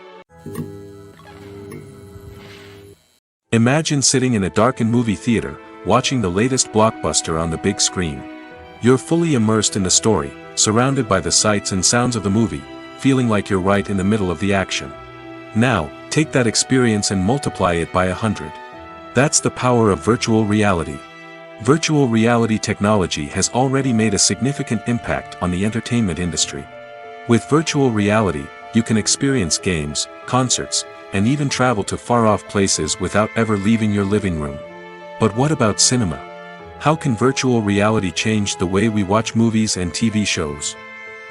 Imagine sitting in a darkened movie theater, watching the latest blockbuster on the big screen. You're fully immersed in the story, surrounded by the sights and sounds of the movie, feeling like you're right in the middle of the action. Now, Take that experience and multiply it by 100. That's the power of virtual reality. Virtual reality technology has already made a significant impact on the entertainment industry. With virtual reality, you can experience games, concerts, and even travel to far-off places without ever leaving your living room. But what about cinema? How can virtual reality change the way we watch movies and TV shows?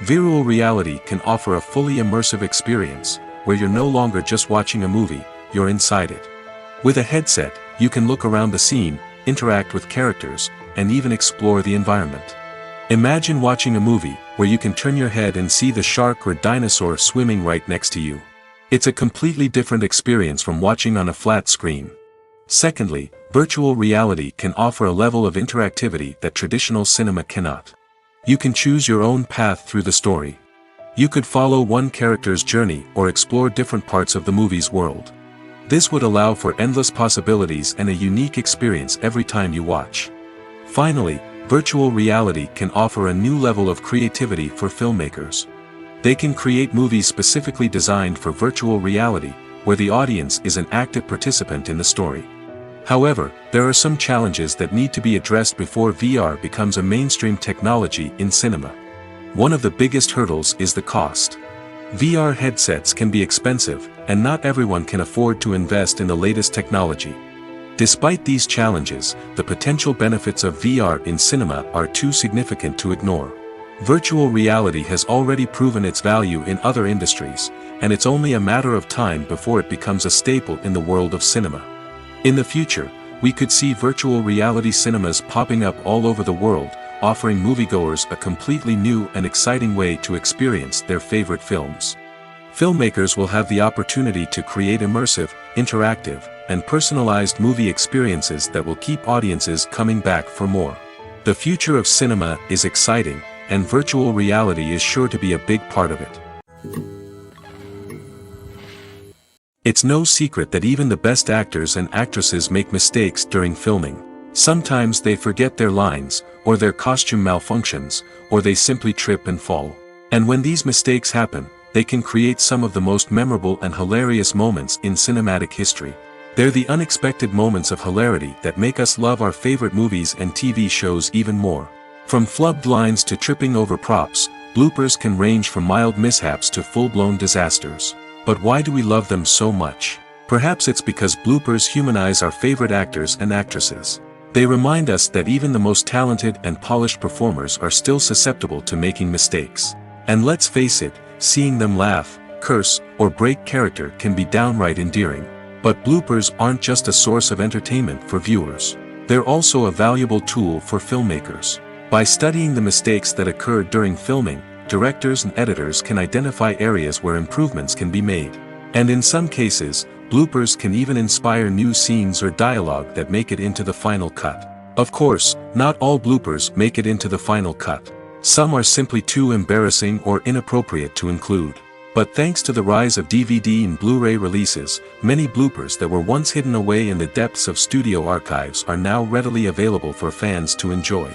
Virtual reality can offer a fully immersive experience, where you're no longer just watching a movie, you're inside it. With a headset, you can look around the scene, interact with characters, and even explore the environment. Imagine watching a movie where you can turn your head and see the shark or dinosaur swimming right next to you. It's a completely different experience from watching on a flat screen. Secondly, virtual reality can offer a level of interactivity that traditional cinema cannot. You can choose your own path through the story. You could follow one character's journey or explore different parts of the movie's world. This would allow for endless possibilities and a unique experience every time you watch. Finally, virtual reality can offer a new level of creativity for filmmakers. They can create movies specifically designed for virtual reality, where the audience is an active participant in the story. However, there are some challenges that need to be addressed before VR becomes a mainstream technology in cinema. One of the biggest hurdles is the cost. VR headsets can be expensive, and not everyone can afford to invest in the latest technology. Despite these challenges, the potential benefits of VR in cinema are too significant to ignore. Virtual reality has already proven its value in other industries, and it's only a matter of time before it becomes a staple in the world of cinema. In the future, we could see virtual reality cinemas popping up all over the world, offering moviegoers a completely new and exciting way to experience their favorite films. Filmmakers will have the opportunity to create immersive, interactive, and personalized movie experiences that will keep audiences coming back for more. The future of cinema is exciting, and virtual reality is sure to be a big part of it. It's no secret that even the best actors and actresses make mistakes during filming. Sometimes they forget their lines, or their costume malfunctions, or they simply trip and fall. And when these mistakes happen, they can create some of the most memorable and hilarious moments in cinematic history. They're the unexpected moments of hilarity that make us love our favorite movies and TV shows even more. From flubbed lines to tripping over props, bloopers can range from mild mishaps to full-blown disasters. But why do we love them so much? Perhaps it's because bloopers humanize our favorite actors and actresses. They remind us that even the most talented and polished performers are still susceptible to making mistakes. And let's face it, seeing them laugh, curse, or break character can be downright endearing. But bloopers aren't just a source of entertainment for viewers. They're also a valuable tool for filmmakers. By studying the mistakes that occurred during filming, directors and editors can identify areas where improvements can be made. And in some cases, bloopers can even inspire new scenes or dialogue that make it into the final cut. Of course, not all bloopers make it into the final cut. Some are simply too embarrassing or inappropriate to include. But thanks to the rise of DVD and Blu-ray releases, many bloopers that were once hidden away in the depths of studio archives are now readily available for fans to enjoy.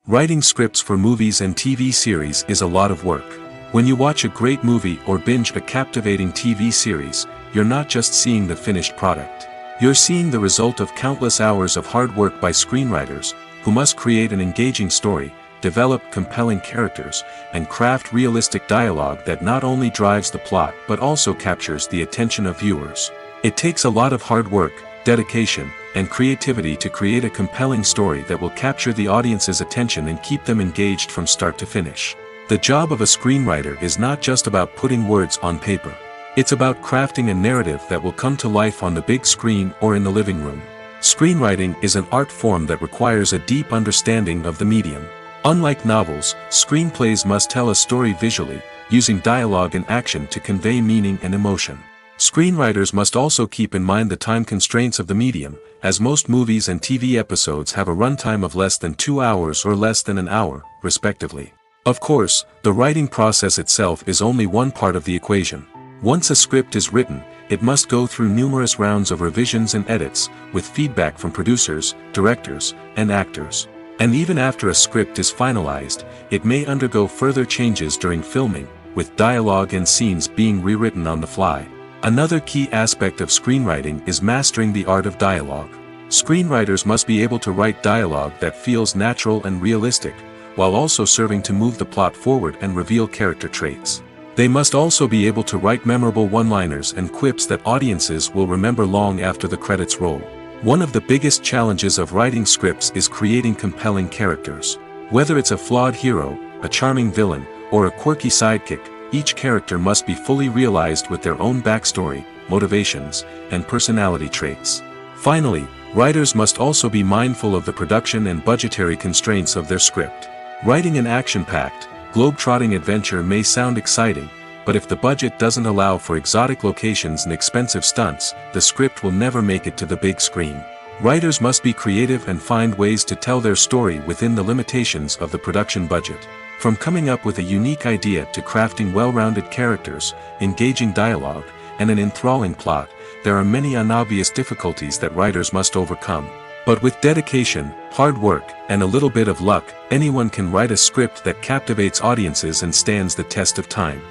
Writing scripts for movies and TV series is a lot of work. When you watch a great movie or binge a captivating TV series, you're not just seeing the finished product. You're seeing the result of countless hours of hard work by screenwriters, who must create an engaging story, develop compelling characters, and craft realistic dialogue that not only drives the plot but also captures the attention of viewers. It takes a lot of hard work, dedication, and creativity to create a compelling story that will capture the audience's attention and keep them engaged from start to finish. The job of a screenwriter is not just about putting words on paper. It's about crafting a narrative that will come to life on the big screen or in the living room. Screenwriting is an art form that requires a deep understanding of the medium. Unlike novels, screenplays must tell a story visually, using dialogue and action to convey meaning and emotion. Screenwriters must also keep in mind the time constraints of the medium, as most movies and TV episodes have a runtime of less than 2 hours or less than an hour, respectively. Of course, the writing process itself is only one part of the equation. Once a script is written, it must go through numerous rounds of revisions and edits, with feedback from producers, directors, and actors. And even after a script is finalized, it may undergo further changes during filming, with dialogue and scenes being rewritten on the fly. Another key aspect of screenwriting is mastering the art of dialogue. Screenwriters must be able to write dialogue that feels natural and realistic, while also serving to move the plot forward and reveal character traits. They must also be able to write memorable one-liners and quips that audiences will remember long after the credits roll. One of the biggest challenges of writing scripts is creating compelling characters. Whether it's a flawed hero, a charming villain, or a quirky sidekick, each character must be fully realized with their own backstory, motivations, and personality traits. Finally, writers must also be mindful of the production and budgetary constraints of their script. Writing an action-packed, globe-trotting adventure may sound exciting, but if the budget doesn't allow for exotic locations and expensive stunts, the script will never make it to the big screen. Writers must be creative and find ways to tell their story within the limitations of the production budget. From coming up with a unique idea to crafting well-rounded characters, engaging dialogue, and an enthralling plot, there are many unobvious difficulties that writers must overcome. But with dedication, hard work, and a little bit of luck, anyone can write a script that captivates audiences and stands the test of time.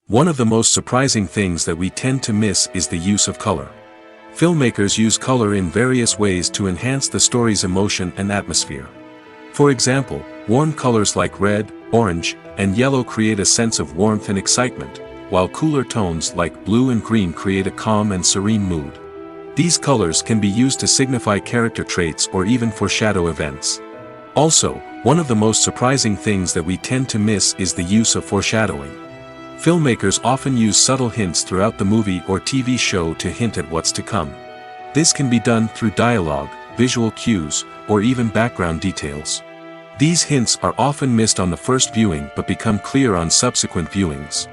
One of the most surprising things that we tend to miss is the use of color. Filmmakers use color in various ways to enhance the story's emotion and atmosphere. For example, warm colors like red, orange, and yellow create a sense of warmth and excitement, while cooler tones like blue and green create a calm and serene mood. These colors can be used to signify character traits or even foreshadow events. Also, one of the most surprising things that we tend to miss is the use of foreshadowing. Filmmakers often use subtle hints throughout the movie or TV show to hint at what's to come. This can be done through dialogue, visual cues, or even background details. These hints are often missed on the first viewing but become clear on subsequent viewings.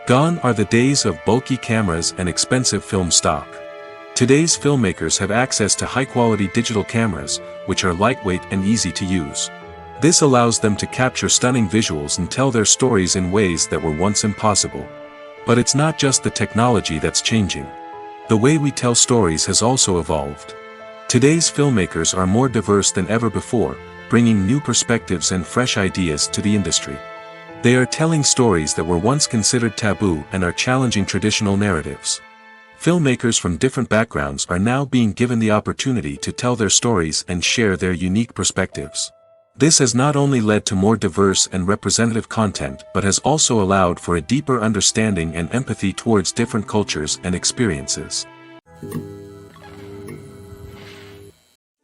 Gone are the days of bulky cameras and expensive film stock. Today's filmmakers have access to high-quality digital cameras, which are lightweight and easy to use. This allows them to capture stunning visuals and tell their stories in ways that were once impossible. But it's not just the technology that's changing. The way we tell stories has also evolved. Today's filmmakers are more diverse than ever before, bringing new perspectives and fresh ideas to the industry. They are telling stories that were once considered taboo and are challenging traditional narratives. Filmmakers from different backgrounds are now being given the opportunity to tell their stories and share their unique perspectives. This has not only led to more diverse and representative content but has also allowed for a deeper understanding and empathy towards different cultures and experiences.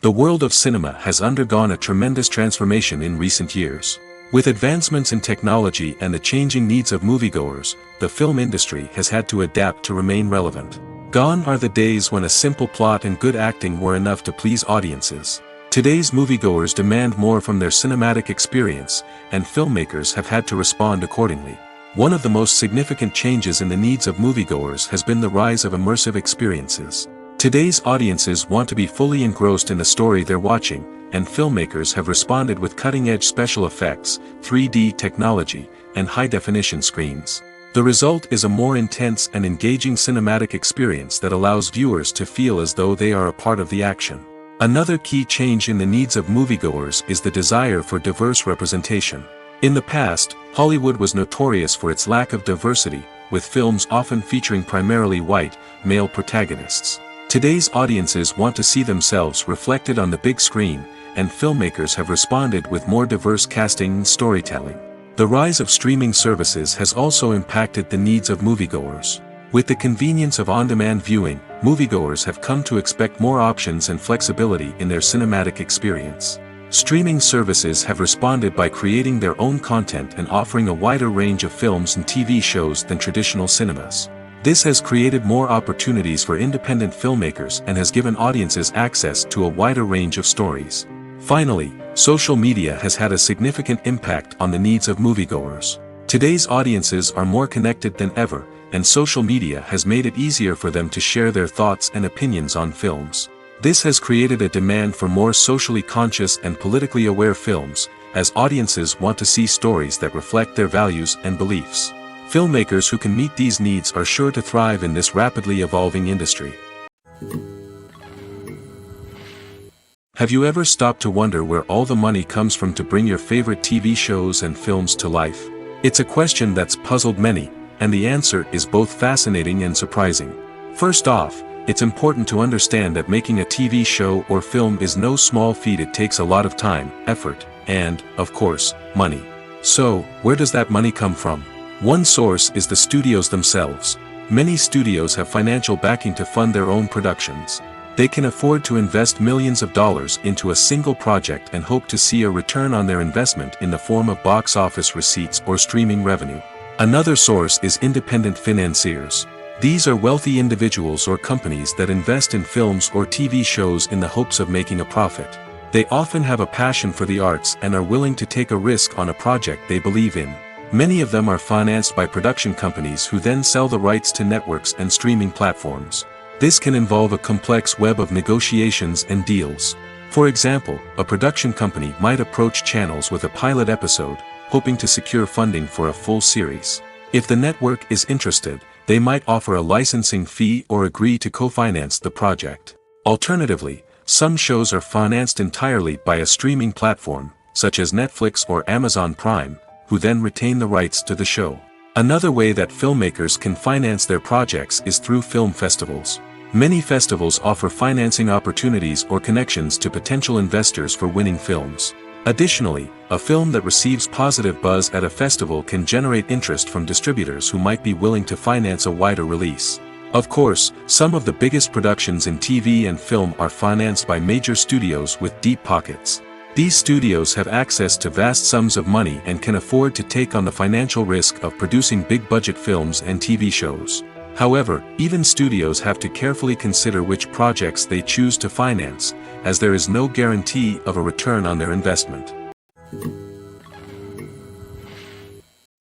The world of cinema has undergone a tremendous transformation in recent years. With advancements in technology and the changing needs of moviegoers, the film industry has had to adapt to remain relevant. Gone are the days when a simple plot and good acting were enough to please audiences. Today's moviegoers demand more from their cinematic experience, and filmmakers have had to respond accordingly. One of the most significant changes in the needs of moviegoers has been the rise of immersive experiences. Today's audiences want to be fully engrossed in the story they're watching, and filmmakers have responded with cutting-edge special effects, 3D technology, and high-definition screens. The result is a more intense and engaging cinematic experience that allows viewers to feel as though they are a part of the action. Another key change in the needs of moviegoers is the desire for diverse representation. In the past, Hollywood was notorious for its lack of diversity, with films often featuring primarily white, male protagonists. Today's audiences want to see themselves reflected on the big screen, and filmmakers have responded with more diverse casting and storytelling. The rise of streaming services has also impacted the needs of moviegoers. With the convenience of on-demand viewing, moviegoers have come to expect more options and flexibility in their cinematic experience. Streaming services have responded by creating their own content and offering a wider range of films and TV shows than traditional cinemas. This has created more opportunities for independent filmmakers and has given audiences access to a wider range of stories. Finally, social media has had a significant impact on the needs of moviegoers. Today's audiences are more connected than ever, and social media has made it easier for them to share their thoughts and opinions on films. This has created a demand for more socially conscious and politically aware films, as audiences want to see stories that reflect their values and beliefs. Filmmakers who can meet these needs are sure to thrive in this rapidly evolving industry. Have you ever stopped to wonder where all the money comes from to bring your favorite TV shows and films to life? It's a question that's puzzled many, and the answer is both fascinating and surprising. First off, it's important to understand that making a TV show or film is no small feat. It takes a lot of time, effort, and, of course, money. So, where does that money come from? One source is the studios themselves. Many studios have financial backing to fund their own productions. They can afford to invest millions of dollars into a single project and hope to see a return on their investment in the form of box office receipts or streaming revenue. Another source is independent financiers. These are wealthy individuals or companies that invest in films or TV shows in the hopes of making a profit. They often have a passion for the arts and are willing to take a risk on a project they believe in. Many of them are financed by production companies who then sell the rights to networks and streaming platforms. This can involve a complex web of negotiations and deals. For example, a production company might approach channels with a pilot episode, hoping to secure funding for a full series. If the network is interested, they might offer a licensing fee or agree to co-finance the project. Alternatively, some shows are financed entirely by a streaming platform, such as Netflix or Amazon Prime, who then retain the rights to the show. Another way that filmmakers can finance their projects is through film festivals. Many festivals offer financing opportunities or connections to potential investors for winning films. Additionally, a film that receives positive buzz at a festival can generate interest from distributors who might be willing to finance a wider release. Of course, some of the biggest productions in TV and film are financed by major studios with deep pockets. These studios have access to vast sums of money and can afford to take on the financial risk of producing big-budget films and TV shows. However, even studios have to carefully consider which projects they choose to finance, as there is no guarantee of a return on their investment.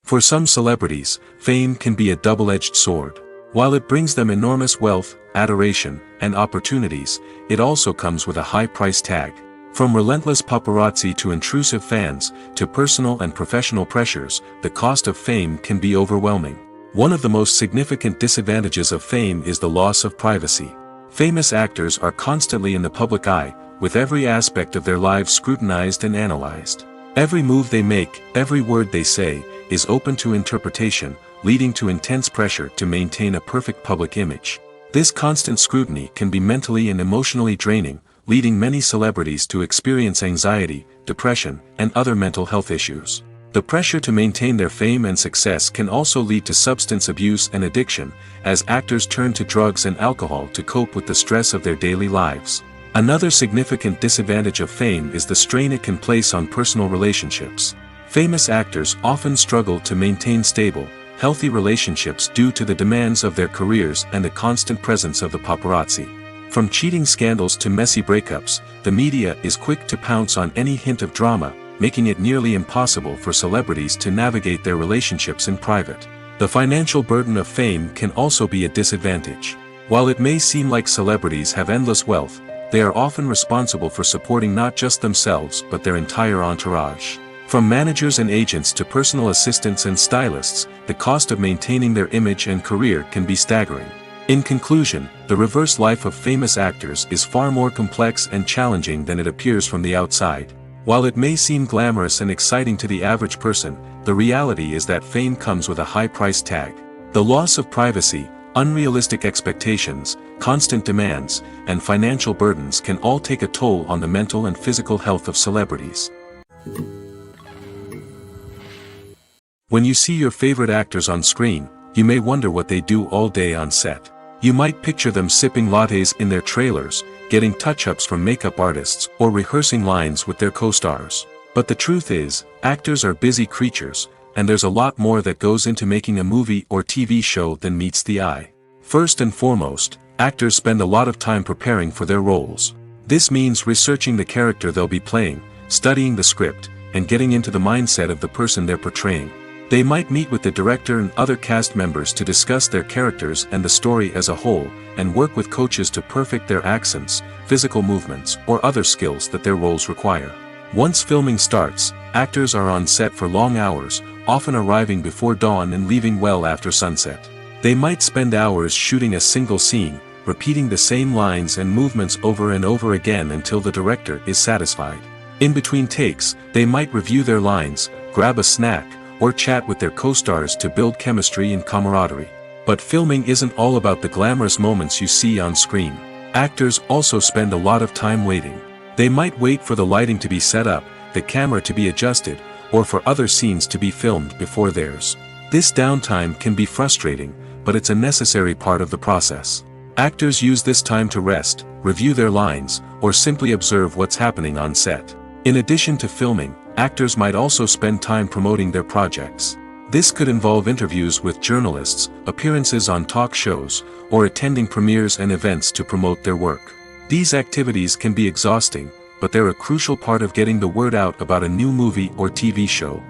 For some celebrities, fame can be a double-edged sword. While it brings them enormous wealth, adoration, and opportunities, it also comes with a high price tag. From relentless paparazzi to intrusive fans, to personal and professional pressures, the cost of fame can be overwhelming. One of the most significant disadvantages of fame is the loss of privacy. Famous actors are constantly in the public eye, with every aspect of their lives scrutinized and analyzed. Every move they make, every word they say, is open to interpretation, leading to intense pressure to maintain a perfect public image. This constant scrutiny can be mentally and emotionally draining, leading many celebrities to experience anxiety, depression, and other mental health issues. The pressure to maintain their fame and success can also lead to substance abuse and addiction, as actors turn to drugs and alcohol to cope with the stress of their daily lives. Another significant disadvantage of fame is the strain it can place on personal relationships. Famous actors often struggle to maintain stable, healthy relationships due to the demands of their careers and the constant presence of the paparazzi. From cheating scandals to messy breakups, the media is quick to pounce on any hint of drama, making it nearly impossible for celebrities to navigate their relationships in private. The financial burden of fame can also be a disadvantage. While it may seem like celebrities have endless wealth, they are often responsible for supporting not just themselves but their entire entourage. From managers and agents to personal assistants and stylists, the cost of maintaining their image and career can be staggering. In conclusion, the reverse life of famous actors is far more complex and challenging than it appears from the outside. While it may seem glamorous and exciting to the average person, the reality is that fame comes with a high price tag. The loss of privacy, unrealistic expectations, constant demands, and financial burdens can all take a toll on the mental and physical health of celebrities. When you see your favorite actors on screen, you may wonder what they do all day on set. You might picture them sipping lattes in their trailers, getting touch-ups from makeup artists, or rehearsing lines with their co-stars. But the truth is, actors are busy creatures, and there's a lot more that goes into making a movie or TV show than meets the eye. First and foremost, actors spend a lot of time preparing for their roles. This means researching the character they'll be playing, studying the script, and getting into the mindset of the person they're portraying. They might meet with the director and other cast members to discuss their characters and the story as a whole, and work with coaches to perfect their accents, physical movements, or other skills that their roles require. Once filming starts, actors are on set for long hours, often arriving before dawn and leaving well after sunset. They might spend hours shooting a single scene, repeating the same lines and movements over and over again until the director is satisfied. In between takes, they might review their lines, grab a snack, or chat with their co-stars to build chemistry and camaraderie. But filming isn't all about the glamorous moments you see on screen. Actors also spend a lot of time waiting. They might wait for the lighting to be set up, the camera to be adjusted, or for other scenes to be filmed before theirs. This downtime can be frustrating, but it's a necessary part of the process. Actors use this time to rest, review their lines, or simply observe what's happening on set. In addition to filming, actors might also spend time promoting their projects. This could involve interviews with journalists, appearances on talk shows, or attending premieres and events to promote their work. These activities can be exhausting, but they're a crucial part of getting the word out about a new movie or TV show.